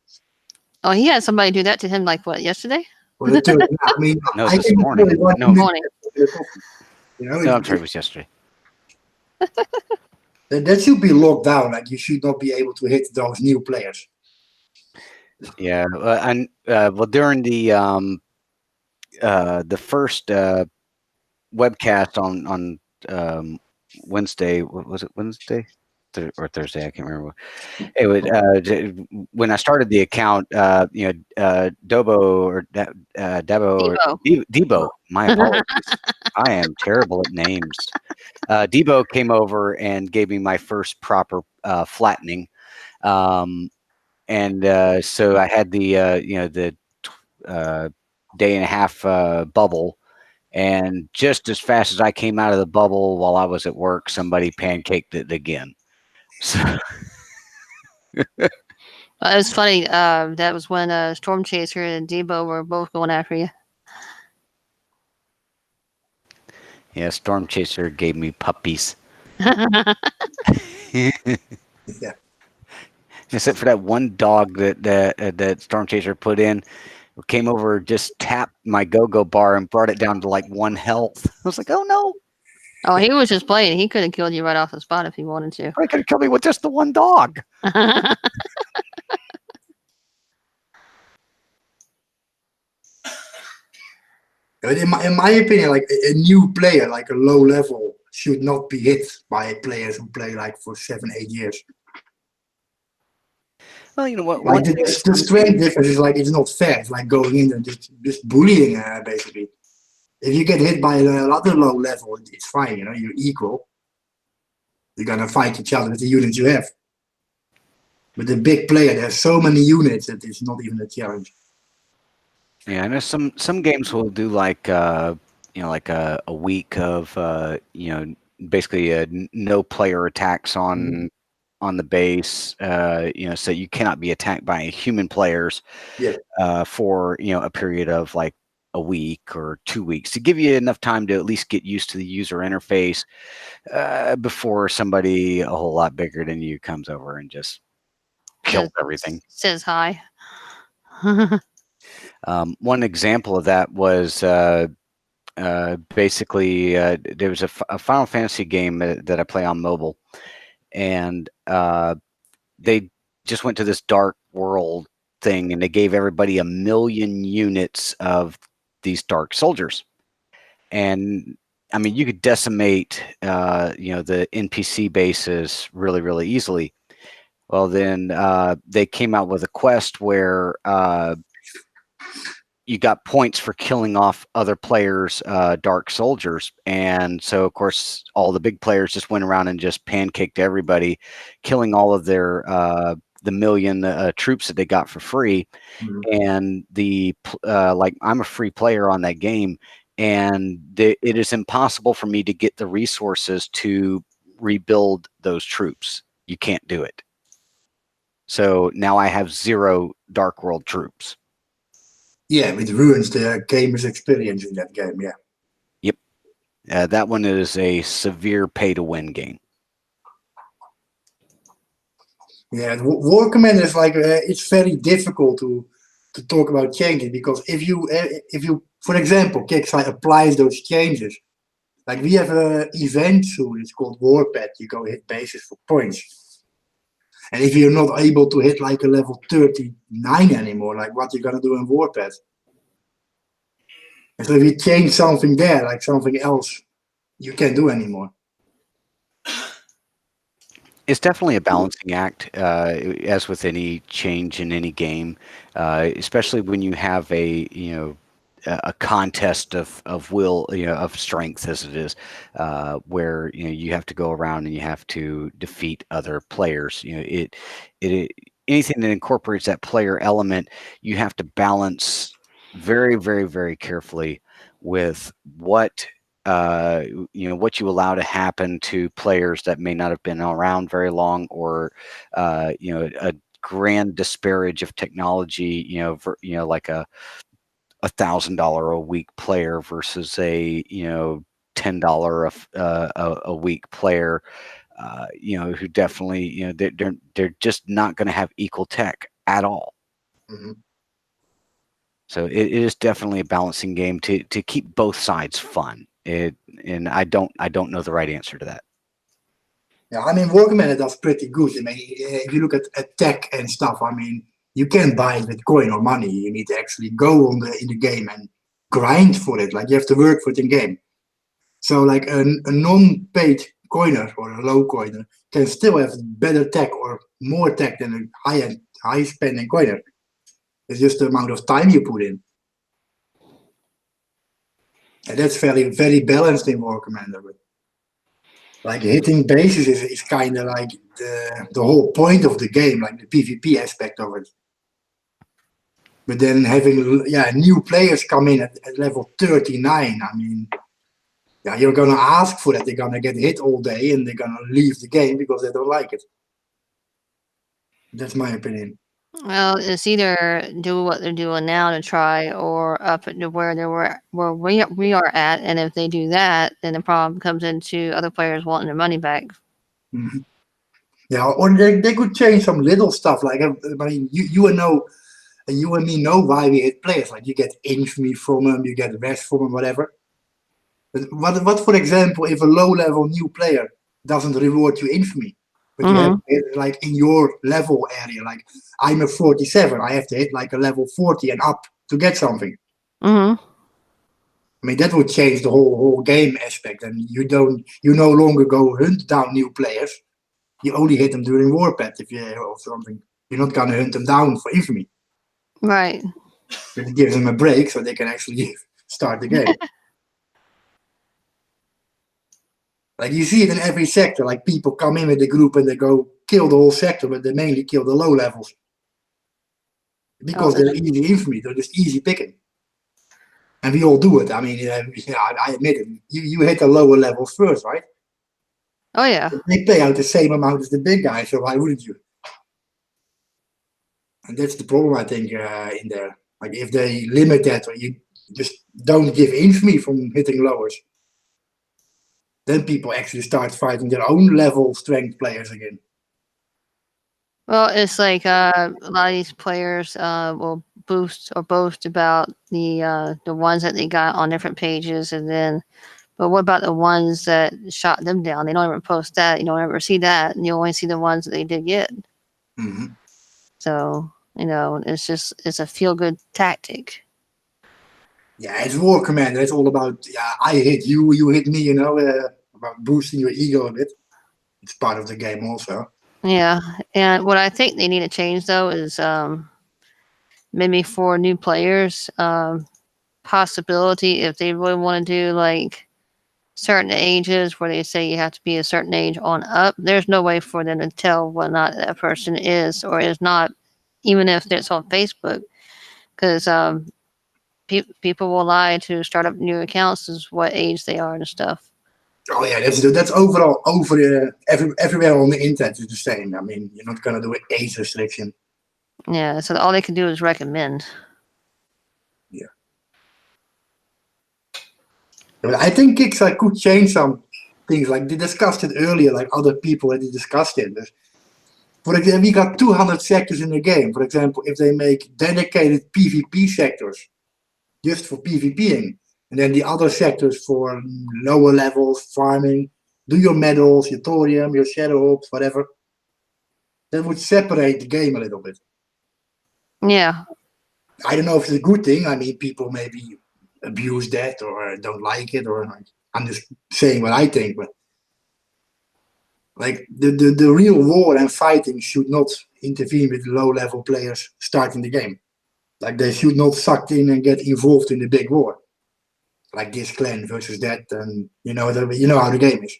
Oh, he had somebody do that to him, like what, yesterday? Or the third. I mean, No, I this can morning. play 1 No. minute Morning. in the coffee. You know, No, I'm sorry, it was yesterday. that should be locked down. Like you should not be able to hit those new players. Yeah, and well, during the first webcast on Wednesday, was it Wednesday or Thursday? I can't remember. Anyway, when I started the account, Dobo or Dabo or Debo. My apologies. I am terrible at names. Debo came over and gave me my first proper flattening. And so I had the day and a half bubble, and just as fast as I came out of the bubble while I was at work, somebody pancaked it again. So It was funny. That was when Storm Chaser and Debo were both going after you. yeah, Storm Chaser gave me puppies. Yeah. Except for that one dog that Storm Chaser put in, came over, just tapped my go-go bar and brought it down to like 1 health. I was like, oh no, Oh, he was just playing. He could have killed you right off the spot if he wanted to. I could have killed me with just the one dog. But in my opinion, like a new player, like a low level, should not be hit by players who play like for 7, 8 years. Well, you know what? Like the strength difference is like it's not fair. It's like going in and just bullying basically. If you get hit by another low level, it's fine. You know, you're equal. You're gonna fight each other with the units you have. But the big player, there's so many units that it's not even a challenge. Yeah, I know some games will do like like a week of basically no player attacks on the base, so you cannot be attacked by human players for a period of like a week or 2 weeks to give you enough time to at least get used to the user interface before somebody a whole lot bigger than you comes over and just kills everything. Says hi. One example of that was basically there was a Final Fantasy game that I play on mobile, and they just went to this dark world thing, and they gave everybody 1 million units of these dark soldiers. And I mean, you could decimate the NPC bases really, really easily. Well, then they came out with a quest where you got points for killing off other players' dark soldiers. And so, of course, all the big players just went around and just pancaked everybody, killing all of their the million troops that they got for free. And like I'm a free player on that game, and it is impossible for me to get the resources to rebuild those troops. You can't do it. So now I have 0 Dark World troops. Yeah, it ruins the gamer's experience in that game, yeah. Yep. That one is a severe pay-to-win game. Yeah, War Commander is like, it's very difficult to talk about changes, because if you, for example, Kickside applies those changes, like we have an event soon, it's called Warpad, you go hit bases for points. And if you're not able to hit like a level 39 anymore, like what you're gonna do in Warpad? And so if you change something there, like something else, you can't do anymore. It's definitely a balancing act, as with any change in any game, especially when you have a contest of will, of strength as it is, where you have to go around and you have to defeat other players. It anything that incorporates that player element, you have to balance very, very, very carefully with uh, what you allow to happen to players that may not have been around very long, or a grand disparage of technology, like $1,000 a week player versus a $10 a week player, who definitely, they're just not going to have equal tech at all. Mhm. So it is definitely a balancing game to keep both sides fun. And I don't know the right answer to that. Yeah, I mean, War Commander does pretty good. I mean, if you look at tech and stuff, I mean, you can't buy it with coin or money. You need to actually go in the game and grind for it. Like, you have to work for it in game. So, like, a non-paid coiner or a low coiner can still have better tech or more tech than a high-end, high-spending coiner. It's just the amount of time you put in. And that's very, very balanced in War Commander. But like, hitting bases is kind of like the whole point of the game, like the PvP aspect of it. But then having new players come in at level 39, I mean, you're gonna ask for that. They're gonna get hit all day and they're gonna leave the game because they don't like it. That's my opinion. Well, it's either do what they're doing now to try, or up to where we are at, and if they do that, then the problem comes into other players wanting their money back. Mhm. Yeah, or they could change some little stuff. Like, I mean, you and me know why we hit players. Like, you get infamy from them, you get rest from them, whatever. But what, for example, if a low-level new player doesn't reward you infamy, but you have to hit, like, in your level area, like, I'm a 47, I have to hit like a level 40 and up to get something. Mm-hmm. I mean, that would change the whole game aspect, and you no longer go hunt down new players. You only hit them during Warpath if you or something. You're not gonna hunt them down for infamy. Right. But it gives them a break so they can actually start the game. Like, you see it in every sector. Like, people come in with the group and they go kill the whole sector, but they mainly kill the low levels because they're easy infamy. They're just easy picking, and we all do it. I mean, I admit it. You hit the lower levels first, right? Oh yeah. They pay out the same amount as the big guys, so why wouldn't you? And that's the problem, I think, in there. Like, if they limit that, or you just don't give infamy from hitting lowers, then people actually start fighting their own level strength players again. Well, it's like a lot of these players will boost or boast about the ones that they got on different pages, and then, but what about the ones that shot them down? They don't ever post that. You don't ever see that, and you only see the ones that they did get. Mm-hmm. So it's a feel good tactic. Yeah, it's War Commander. It's all about, I hit you, you hit me, about boosting your ego a bit. It's part of the game also. Yeah, and what I think they need to change though is maybe for new players, possibility if they really want to do like certain ages where they say you have to be a certain age on up. There's no way for them to tell whether or not that person is or is not, even if it's on Facebook, because people will lie to start up new accounts as what age they are and stuff. Oh yeah, that's overall everywhere on the internet is the same. I mean, you're not gonna do an age restriction. Yeah, so all they can do is recommend. Yeah, but I think Kickstarter could change some things. Like, they discussed it earlier, like other people already discussed it. But for example, we got 200 sectors in the game. For example, if they make dedicated PvP sectors just for PvPing, and then the other sectors for lower levels, farming, do your medals, your thorium, your shadow hopes, whatever. That would separate the game a little bit. Yeah. I don't know if it's a good thing. I mean, people maybe abuse that or don't like it, or I'm just saying what I think. But Like the real war and fighting should not intervene with low-level players starting the game. Like they should not suck in and get involved in the big war. Like this clan versus that, and you know how the game is.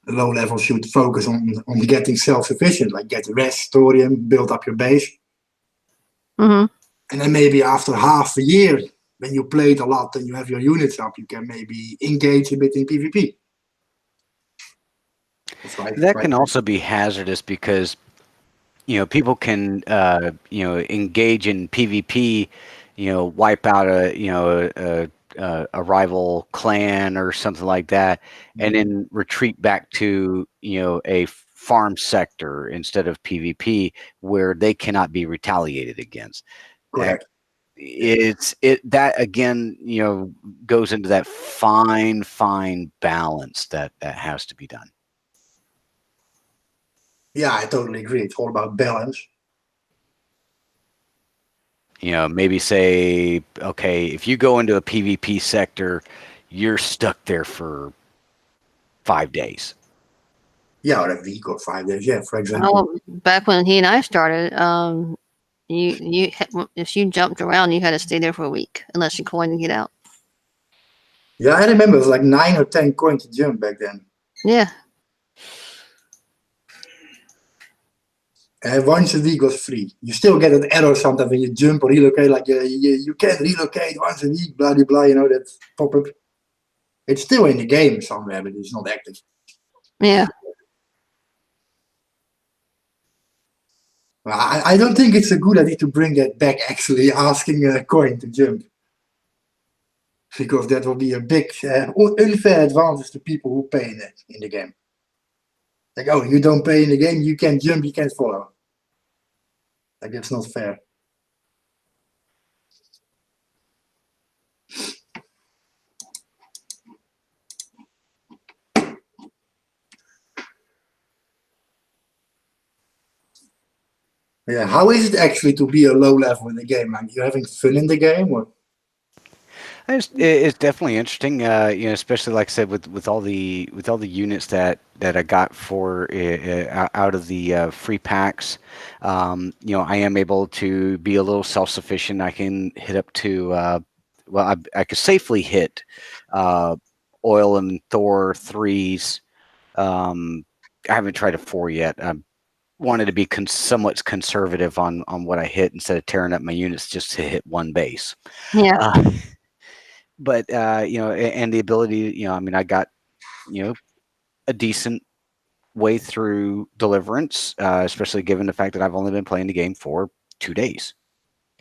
The low level should focus on getting self-sufficient, like get rest, thorium, build up your base. Mm-hmm. And then maybe after half a year, when you played a lot and you have your units up, you can maybe engage a bit in PvP. That can also be hazardous because people can engage in PvP, wipe out a rival clan or something like that, and then retreat back to a farm sector instead of PvP where they cannot be retaliated against. Correct. That again goes into that fine balance that has to be done. Yeah, I totally agree. It's all about balance. Maybe say, okay, if you go into a PvP sector, you're stuck there for 5 days. Yeah, or a week or 5 days. Yeah, for example. Well, back when he and I started, if you jumped around, you had to stay there for a week unless you coined to get out. Yeah, I remember it was like 9 or 10 coins to jump back then. Yeah. Once a week was free. You still get an error sometimes when you jump or relocate, like you can't relocate once a week, blah, blah, blah, that pop-up. It's still in the game somewhere, but it's not active. Yeah. I don't think it's a good idea to bring that back, actually, asking a coin to jump. Because that will be a big unfair advantage to people who pay in the game. Like, oh, you don't pay in the game, you can't jump, you can't follow. Like, that's not fair. Yeah, how is it actually to be a low level in the game? Like, you're having fun in the game, or? It's definitely interesting, especially like I said with all the units that I got for out of the free packs. I am able to be a little self-sufficient. I can hit up to I could safely hit oil and Thor 3s. I haven't tried a 4 yet. I wanted to be somewhat conservative on what I hit instead of tearing up my units just to hit one base. Yeah. But and the ability, I mean, I got a decent way through Deliverance, especially given the fact that I've only been playing the game for 2 days.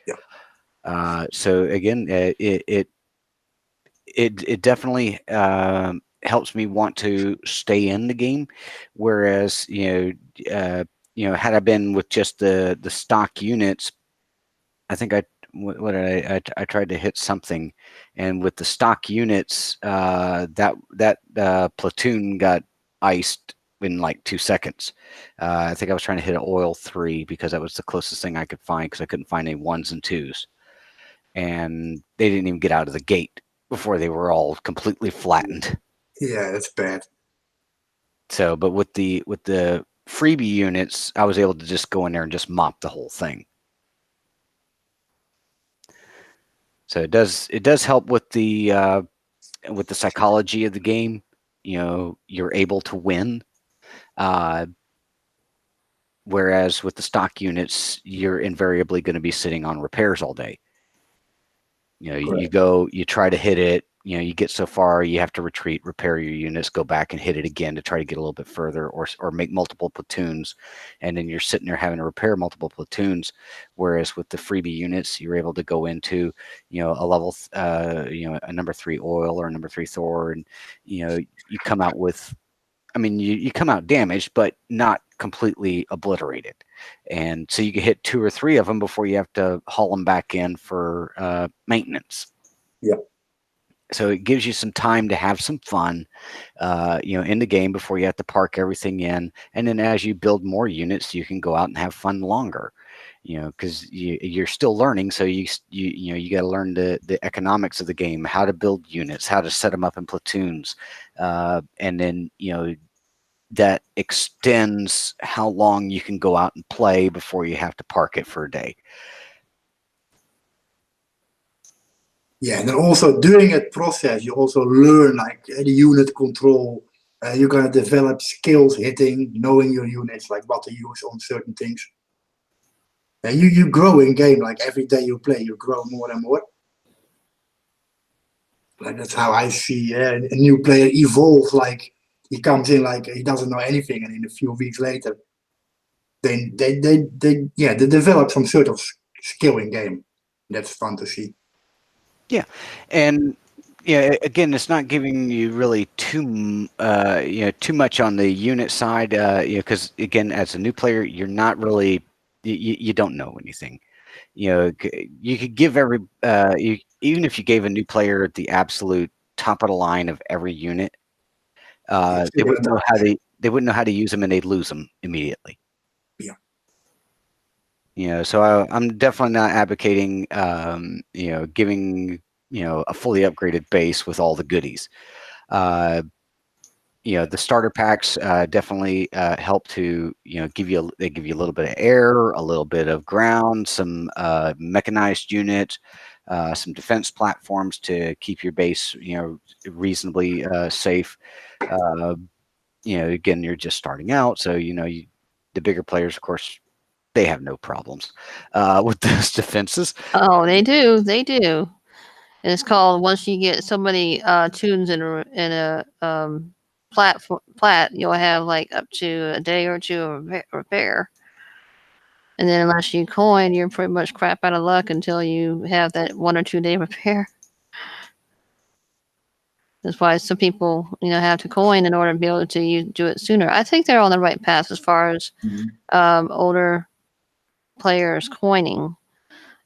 Yeah. So again, it definitely helps me want to stay in the game, whereas had I been with just the stock units, I think what did I tried to hit something, and with the stock units, that platoon got iced in like 2 seconds. I think I was trying to hit an oil 3 because that was the closest thing I could find because I couldn't find any 1s and 2s, and they didn't even get out of the gate before they were all completely flattened. Yeah, that's bad. So, but with the freebie units, I was able to just go in there and just mop the whole thing. So it does help with the psychology of the game. You're able to win, whereas with the stock units, you're invariably going to be sitting on repairs all day. You try to hit it. You get so far, you have to retreat, repair your units, go back and hit it again to try to get a little bit further, or make multiple platoons, and then you're sitting there having to repair multiple platoons. Whereas with the freebie units, you're able to go into a level, a number 3 oil or a number 3 Thor, and you come out with, I mean, you come out damaged, but not completely obliterated. And so you can hit 2 or 3 of them before you have to haul them back in for maintenance. Yeah. So it gives you some time to have some fun, in the game before you have to park everything in. And then as you build more units, you can go out and have fun longer. because you're still learning, so you got to learn the economics of the game, how to build units, how to set them up in platoons, and then that extends how long you can go out and play before you have to park it for a day. Yeah, and then also during that process, you also learn like the unit control. You're gonna develop skills hitting, knowing your units, like what to use on certain things. You grow in game, like every day you play, you grow more and more. Like that's how I see a new player evolve. Like he comes in like he doesn't know anything, and in a few weeks later, then they develop some sort of skill in game. That's fun to see. Yeah, and again, it's not giving you really too much on the unit side, because again, as a new player, you're not really you don't know anything. You could give even if you gave a new player the absolute top of the line of every unit, they wouldn't know how to use them, and they'd lose them immediately. So I'm definitely not advocating, giving, a fully upgraded base with all the goodies. The starter packs definitely help to, they give you a little bit of air, a little bit of ground, some mechanized units, some defense platforms to keep your base, reasonably safe. Again, you're just starting out, so the bigger players, of course, they have no problems with those defenses. Oh, they do. They do. And it's called, once you get so many tunes in a plat, you'll have like up to a day or two of repair. And then unless you coin, you're pretty much crap out of luck until you have that 1 or 2 day repair. That's why some people, have to coin in order to be able to do it sooner. I think they're on the right path as far as older players coining.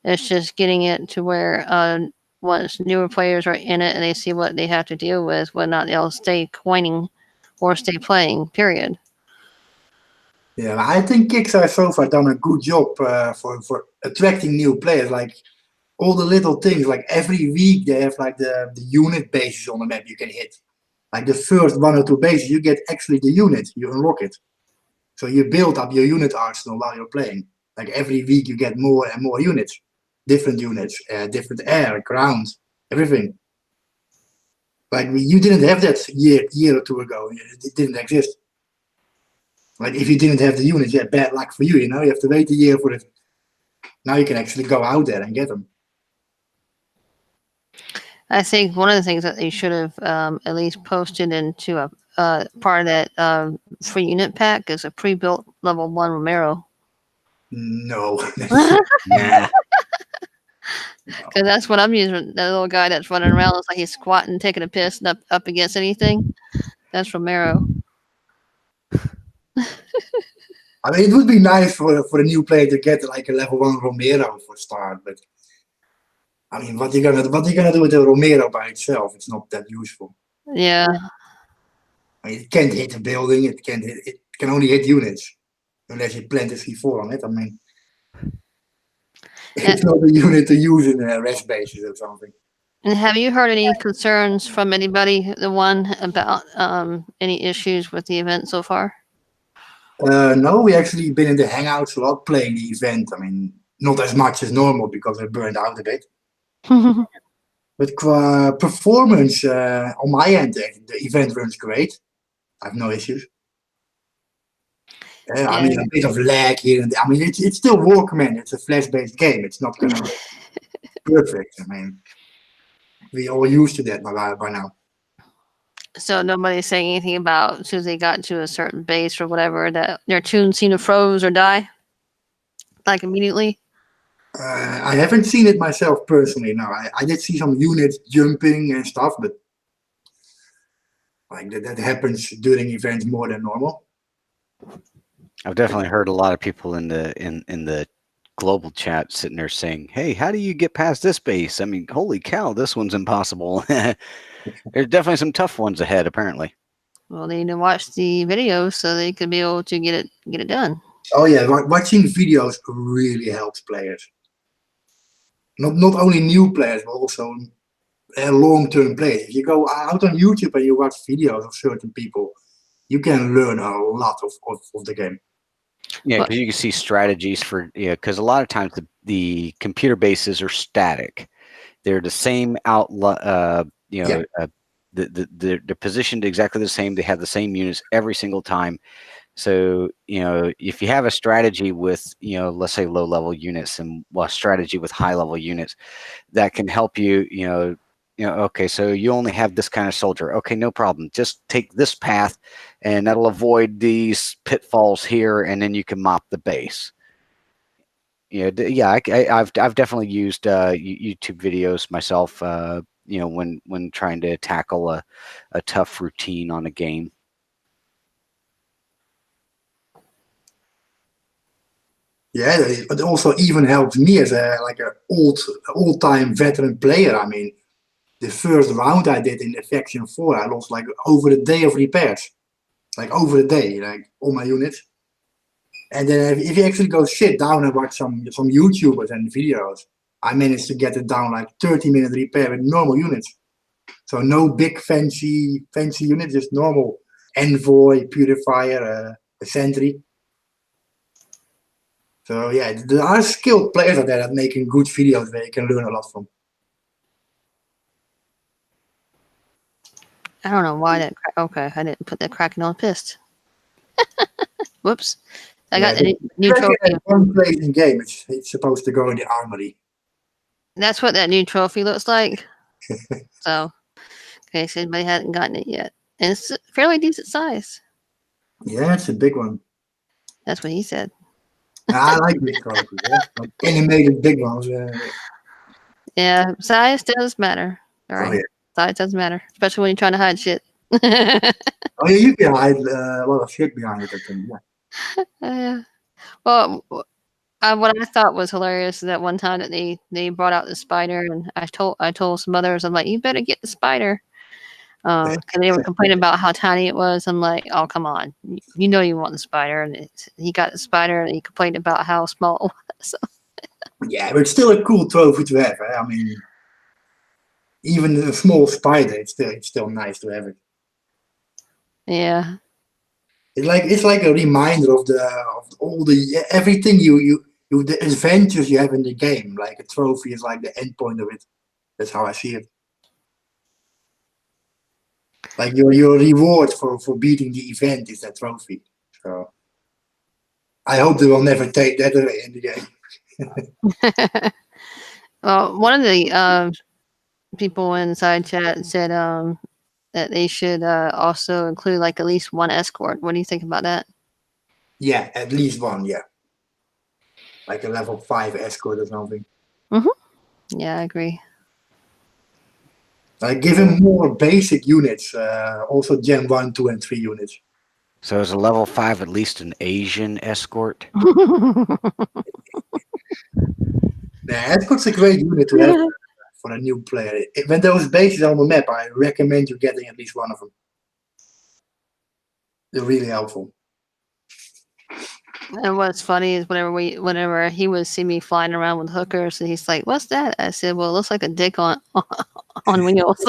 It's just getting it to where once newer players are in it and they see what they have to deal with, whether or not they'll stay coining or stay playing, period. Yeah, I think Kicks have so far done a good job for attracting new players. Like all the little things, like every week they have like the unit bases on the map you can hit. Like the first 1 or 2 bases, you get actually the unit, you unlock it. So you build up your unit arsenal while you're playing. Like every week you get more and more units, different air, ground, everything. Like you didn't have that year or two ago. It didn't exist. Like if you didn't have the units, yeah, bad luck for you. You have to wait a year for it. Now you can actually go out there and get them. I think one of the things that they should have at least posted into a part of that free unit pack is a pre-built level 1 Romero. No. Nah. Because that's what I'm using. That little guy that's running around looks like he's squatting, taking a piss, and up against anything. That's Romero. I mean, it would be nice for a new player to get like a level 1 Romero for start, but I mean, what are you gonna do with a Romero by itself? It's not that useful. Yeah. I mean, it can't hit a building. It can only hit units unless you plant a C4 on it. I mean, it's not a unit to use in rest bases or something. And have you heard any concerns from anybody, the one about any issues with the event so far? No, we actually been in the hangouts a lot playing the event. I mean, not as much as normal because I burned out a bit. But qua performance, on my end, the event runs great. I have no issues. I mean, a bit of lag here and there. I mean, it's still Walkman. It's a flash-based game. It's not gonna be perfect. I mean, we all used to that by now. So nobody's saying anything about as soon as they got to a certain base or whatever that their tune seemed to froze or die, like immediately. I haven't seen it myself personally. No, I did see some units jumping and stuff, but like that happens during events more than normal. I've definitely heard a lot of people in the global chat sitting there saying, "Hey, how do you get past this base? I mean, holy cow, this one's impossible." There's definitely some tough ones ahead, apparently. Well, they need to watch the videos so they could be able to get it done. Oh yeah, watching videos really helps players. Not only new players, but also long-term players. If you go out on YouTube and you watch videos of certain people, you can learn a lot of the game. Yeah, Well- because you can see strategies for because a lot of times the computer bases are static. They're the same Yeah. they're positioned exactly the same. They have the same units every single time. So, if you have a strategy with, let's say low level units and a strategy with high level units, that can help you, okay, so you only have this kind of soldier. Okay, no problem. Just take this path and that'll avoid these pitfalls here, and then you can mop the base. I've definitely used YouTube videos myself, when trying to tackle a tough routine on a game. Yeah, it also even helps me as a old-time veteran player. I mean, the first round I did in the faction 4, I lost like over a day of repairs, like over a day, like all my units. And then if you actually go sit down and watch some YouTubers and videos, I managed to get it down like 30-minute repair with normal units. So no big fancy units, just normal envoy, purifier, a sentry. So yeah, there are skilled players out there that making good videos where you can learn a lot from. I don't know why that. Okay, I didn't put that Kraken on pissed. Whoops. I got the new Kraken trophy. has one place in game. It's supposed to go in the armory. That's what that new trophy looks like. So, in case anybody hasn't gotten it yet, and it's a fairly decent size. Yeah, it's a big one. That's what he said. I like big trophies. Yeah, like animated big ones. Yeah, size does matter. All right, Oh yeah. size does matter, especially when you're trying to hide shit. Oh yeah, you can hide a lot of shit behind it. I think. Yeah. Yeah. Well, what I thought was hilarious is that one time that they brought out the spider, and I told some others, I'm like, you better get the spider, because they were complaining about how tiny it was. I'm like, oh come on, you know you want the spider, and he got the spider, and he complained about how small it was. So, Yeah, but it's still a cool trophy to have. I mean, even a small spider, it's still nice to have it. yeah, It's like a reminder of all the everything the adventures you have in the game. Like a trophy is like the end point of it. That's how I see it. Like your reward for beating the event is that trophy. So I hope they will never take that away in the game. well, one of the people inside chat said that they should also include like at least one escort. What do you think about that? Yeah, at least one. Yeah, like a level 5 escort or something. Yeah, I agree. Like give him more basic units. Also Gen 1, 2, and 3 units. So is a level 5 at least an Asian escort? Yeah, escort's a great unit to have for a new player. When those bases on the map, I recommend you getting at least one of them. They're really helpful. And what's funny is whenever he would see me flying around with hookers, and he's like, "What's that?" I said, "Well, it looks like a dick on on wheels."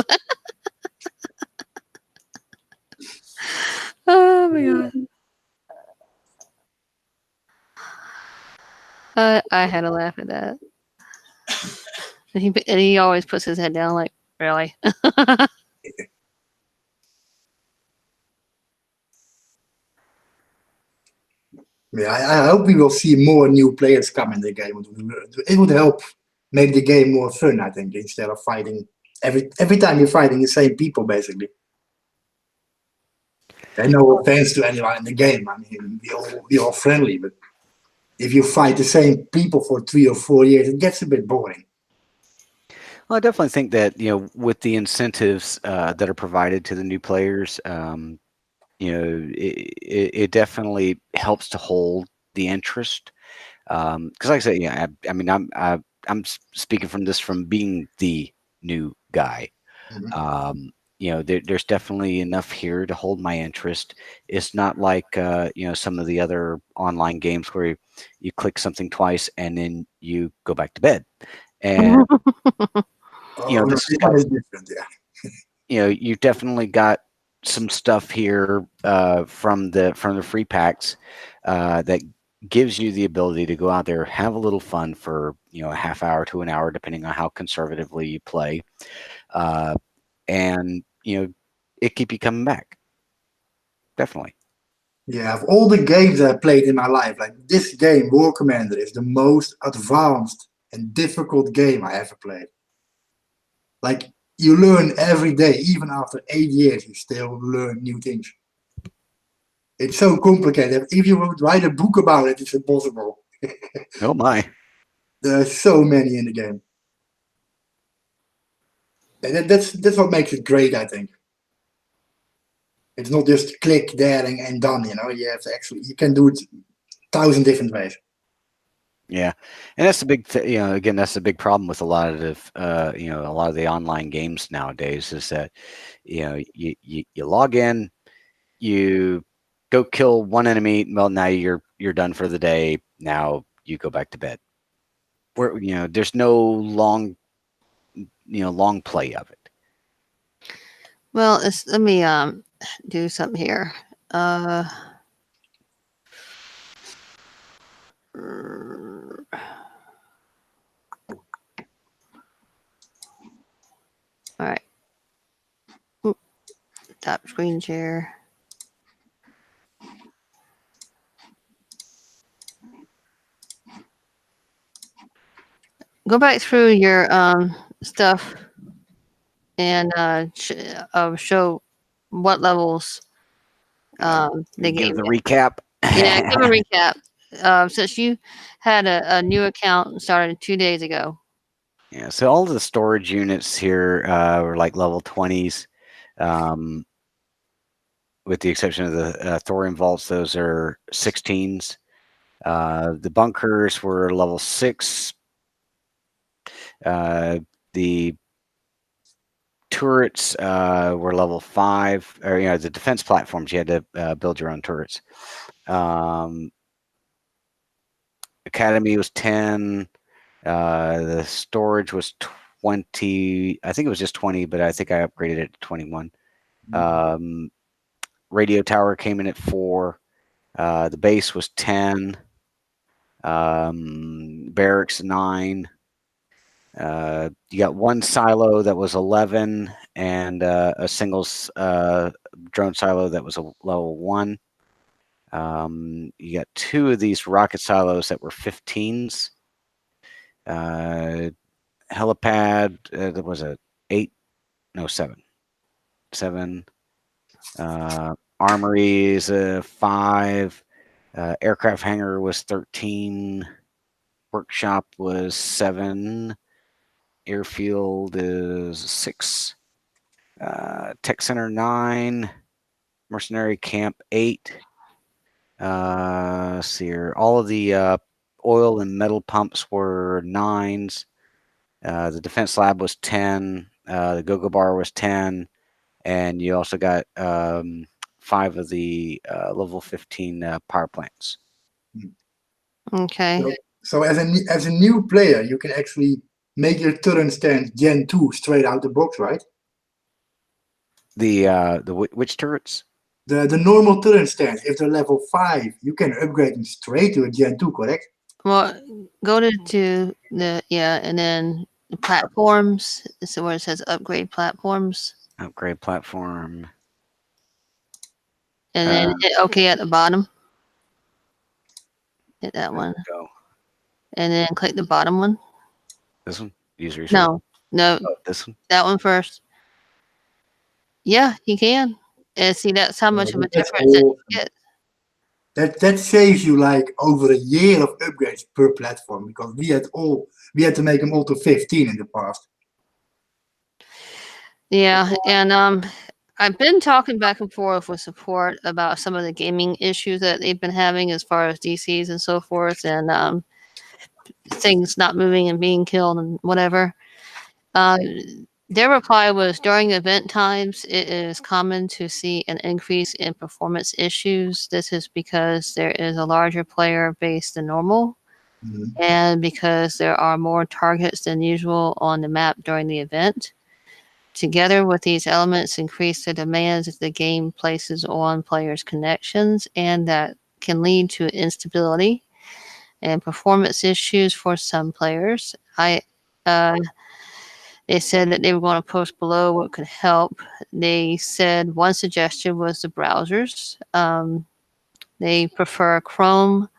Oh my god! I had to laugh at that. And he always puts his head down, like, really. Yeah, I hope we will see more new players come in the game. It would help make the game more fun, I think, instead of fighting every time you're fighting the same people, basically. And no offense to anyone in the game. I mean, we're all friendly, but if you fight the same people for 3 or 4 years, it gets a bit boring. Well, I definitely think that with the incentives that are provided to the new players, it definitely helps to hold the interest. Because, like I said, yeah, I mean, I'm speaking from being the new guy. Mhm. there's definitely enough here to hold my interest. It's not like some of the other online games where you click something twice and then you go back to bed. And Oh, no, this has this got one is different. Yeah. you've definitely got some stuff here from the free packs that gives you the ability to go out there, have a little fun for a half hour to an hour, depending on how conservatively you play, and it keep you coming back. Definitely. Yeah, of all the games I played in my life, like this game, War Commander, is the most advanced and difficult game I ever played. Like, you learn every day, even after 8 years, you still learn new things. It's so complicated. If you would write a book about it, it's impossible. Oh my. There are so many in the game. And that's what makes it great, I think. It's not just click there and done, You have to actually, you can do it 1,000 different ways. Yeah, and that's the big, again, that's the big problem with a lot of a lot of the online games nowadays is that, you log in, you go kill one enemy. Well, now you're done for the day. Now you go back to bed. Where there's no long play of it. Well, let me do something here. All right. Oop, top screen share. Go back through your stuff and show what levels they Give gave the you. recap. Yeah, give a recap. Since you had a new account and started 2 days ago. Yeah, so all of the storage units here were like level 20s, with the exception of the thorium vaults. Those are 16s. The bunkers were level 6. The turrets were level 5, or the defense platforms. You had to build your own turrets. Academy was 10. The storage was 20. I think it was just 20, but I think I upgraded it to 21. Radio tower came in at 4. The base was 10. Barracks 9. You got one silo that was 11, and a single drone silo that was a level 1. You got 2 of these rocket silos that were 15s. Helipad, there was a 8, no 7. 7. Armory is a 5. Aircraft hangar was 13. Workshop was 7. Airfield is 6. Tech Center 9. Mercenary Camp 8. Let's see here. All of the oil and metal pumps were 9s. The defense lab was 10. The Go-Go Bar was 10. And you also got 5 of the level 15 power plants. Okay. So as a new player, you can actually make your turret stance Gen 2 straight out the box, right? Which turrets? The normal turret stance, if they're level 5, you can upgrade them straight to a Gen 2, correct? Well, go to the and then the platforms. So where it says upgrade platforms, Upgrade platform. and then hit OK at the bottom. Hit that one, Go. and then click the bottom one. This one? User resource? No, Oh, this one? that one first. Yeah, you can. And see, that's how much of a That's difference it awesome. gets. That saves you like over a year of upgrades per platform, because we had to make them all to 15 in the past. Yeah, and I've been talking back and forth with support about some of the gaming issues that they've been having as far as DCs and so forth, and things not moving and being killed and whatever. Their reply was during event times, it is common to see an increase in performance issues. This is because there is a larger player base than normal Mhm. and because there are more targets than usual on the map during the event. Together with these elements, increase the demands that the game places on players' connections, and that can lead to instability and performance issues for some players. Uh, they said that they were going to post below what could help. They said one suggestion was the browsers. They prefer Chrome,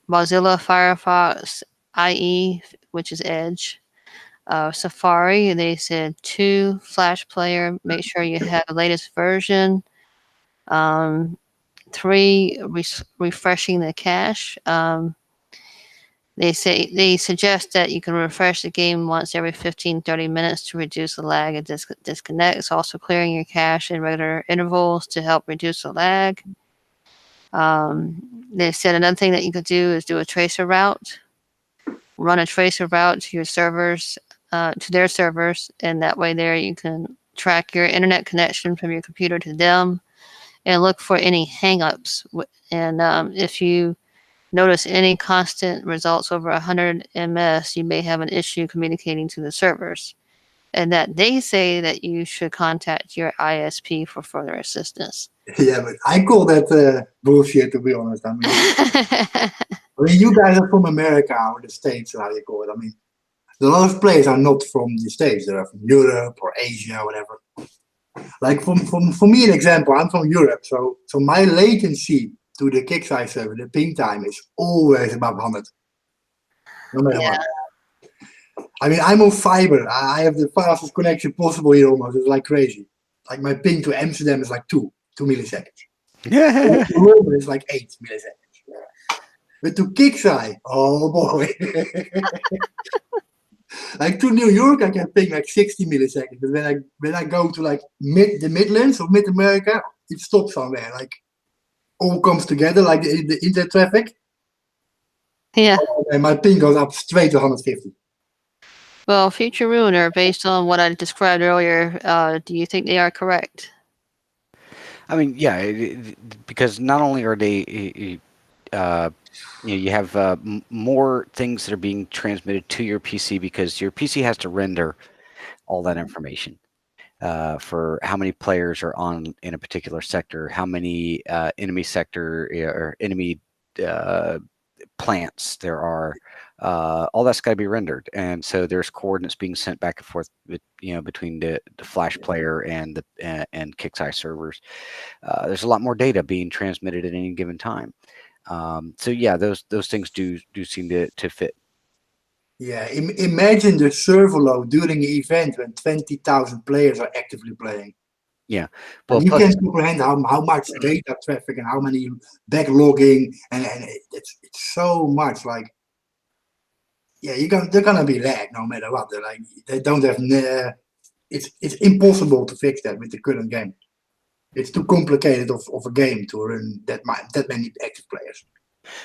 Mozilla Firefox, IE, which is Edge, Safari. They said 2 Flash player. Make sure you have the latest version. Um, 3 refreshing the cache. They suggest that you can refresh the game once every 15-30 minutes to reduce the lag and disconnects. Also clearing your cache in regular intervals to help reduce the lag. They said another thing that you could do is do a tracer route. Run a tracer route to your servers, to their servers, and that way there you can track your internet connection from your computer to them and look for any hangups. And if you notice any constant results over 100 ms, you may have an issue communicating to the servers. And that they say that you should contact your ISP for further assistance. Yeah, but I call that bullshit, to be honest. You guys are from America or the States, how you call it. A lot of players are not from the States. They're from Europe or Asia, whatever. Like for me, an example, I'm from Europe, so my latency to the kick-size server, the ping time is always above 100, no matter what. I'm on fiber. I have the fastest connection possible here almost. It's like crazy. Like my ping to Amsterdam is like 2 milliseconds. It's like 8 milliseconds. But to kick-size, oh boy. Like to New York, I can ping like 60 milliseconds. But when I go to like the Midlands or Mid America, it stops somewhere. Like all comes together, like the internet traffic. Yeah. And my ping goes up straight to 150. Well, Future Ruiner, based on what I described earlier, do you think they are correct? Yeah, because not only are they, you have more things that are being transmitted to your PC because your PC has to render all that information for how many players are on in a particular sector, how many enemy sector or enemy plants there are. All that's got to be rendered, and so there's coordinates being sent back and forth, between the Flash player and the and Kixeye servers. There's a lot more data being transmitted at any given time. So yeah, those things do seem to fit. Yeah, imagine the server load during the event when 20,000 players are actively playing. Yeah, well, you plus, can comprehend how much data traffic and how many backlogging and it's so much. Like, yeah, they're gonna be lag no matter what. They don't have. It's impossible to fix that with the current game. It's too complicated of a game to run that many active players.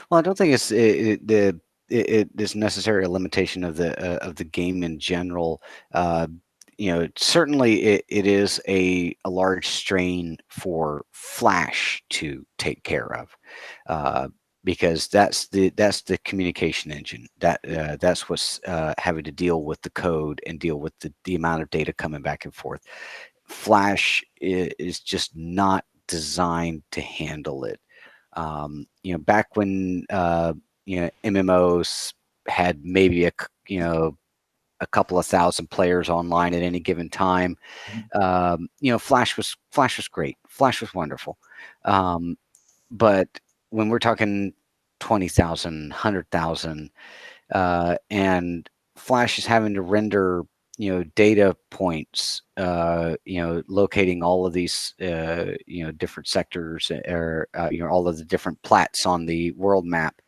well, I don't think it is necessarily a limitation of the game in general. Certainly it is a large strain for Flash to take care of, because that's the communication engine. That's what's having to deal with the code and deal with the amount of data coming back and forth. Flash is just not designed to handle it. Back when MMOs had maybe a couple of thousand players online at any given time. Flash was great. Flash was wonderful. But when we're talking 20,000, 100,000, and Flash is having to render data points, locating all of these different sectors, or all of the different plats on the world map.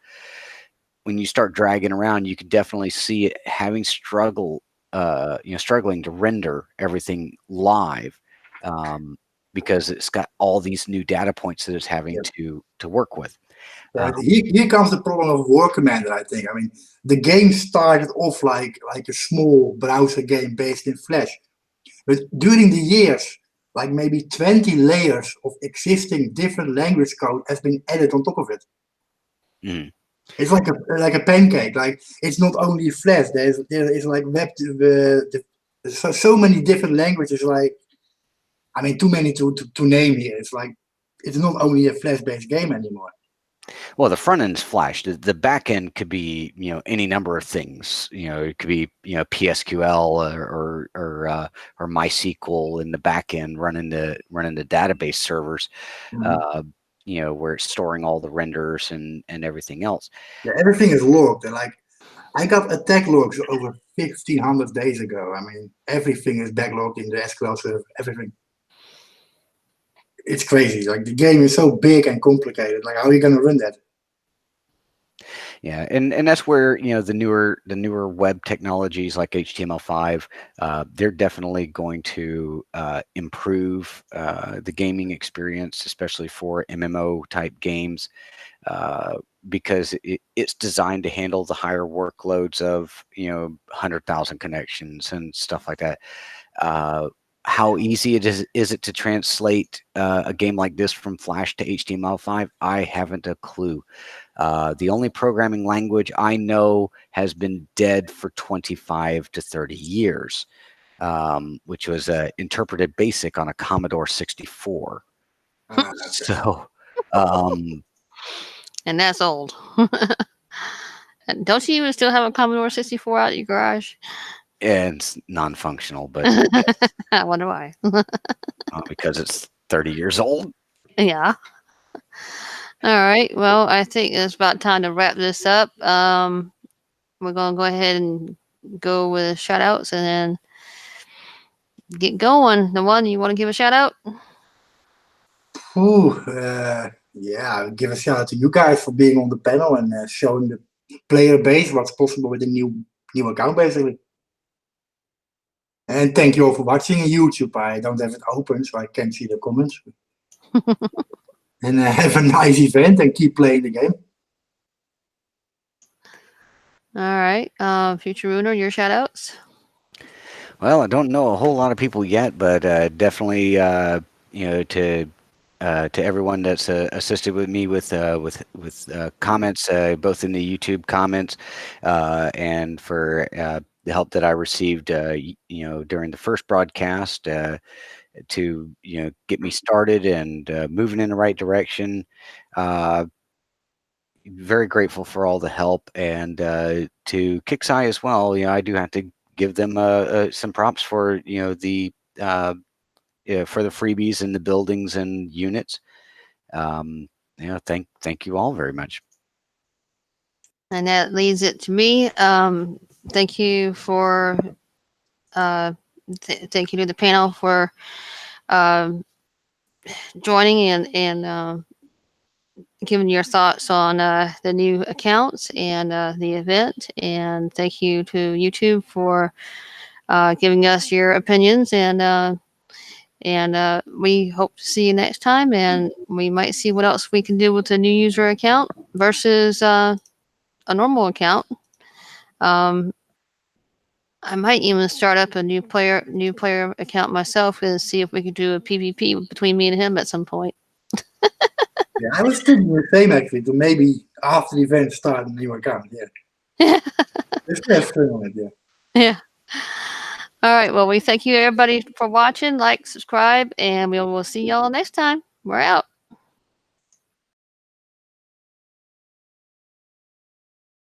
When you start dragging around, you can definitely see it having struggling to render everything live, because it's got all these new data points that it's having to work with. Here comes the problem of War Commander, I think. I mean, the game started off like a small browser game based in Flash. But during the years, like maybe 20 layers of existing different language code has been added on top of it. Mm. It's like a pancake. Like, it's not only Flash. There is like web. So many different languages. Like, I mean, too many to name here. It's like it's not only a Flash-based game anymore. Well, the front end's Flash. The back end could be, any number of things. It could be, PSQL or MySQL in the back end running the database servers, where it's storing all the renders and everything else. Yeah, everything is logged. And like, I got attack logs over 1,500 days ago. I mean, everything is backlogged in the SQL server. Everything. It's crazy. Like, the game is so big and complicated. Like, how are you gonna run that? Yeah, and that's where the newer web technologies like HTML5, they're definitely going to improve the gaming experience, especially for MMO type games, because it's designed to handle the higher workloads of 100,000 connections and stuff like that. How easy is it to translate a game like this from Flash to HTML5? I haven't a clue. The only programming language I know has been dead for 25 to 30 years, which was interpreted BASIC on a Commodore 64. Okay. So, And that's old. And don't you even still have a Commodore 64 out in your garage? and it's non-functional, but I wonder why. because it's 30 years old. Yeah. All right. Well, I think it's about time to wrap this up. We're going to go ahead and go with shout outs and then get going. The one you want to give a shout out? Yeah, I'll give a shout out to you guys for being on the panel and showing the player base what's possible with a new account, basically. And thank you all for watching on YouTube. I don't have it open, so I can't see the comments. And have a nice event and keep playing the game. All right. Future Ruiner, your shout outs? Well, I don't know a whole lot of people yet, but definitely, to everyone that's assisted with me with comments, both in the YouTube comments, and for the help that I received, during the first broadcast, to get me started and moving in the right direction. Very grateful for all the help, and to Kixeye as well. I do have to give them some props for the for the freebies and the buildings and units. Thank you all very much. And that leads it to me. Thank you for thank you to the panel for joining and giving your thoughts on the new accounts and the event. And thank you to YouTube for giving us your opinions. And we hope to see you next time. And we might see what else we can do with a new user account versus a normal account. I might even start up a new player account myself and see if we could do a PvP between me and him at some point. Yeah, I was thinking the same actually, to maybe after the event start a new account. Yeah. Let's have fun on it, yeah. Yeah. All right. Well, we thank you everybody for watching. Like, subscribe, and we will see y'all next time. We're out.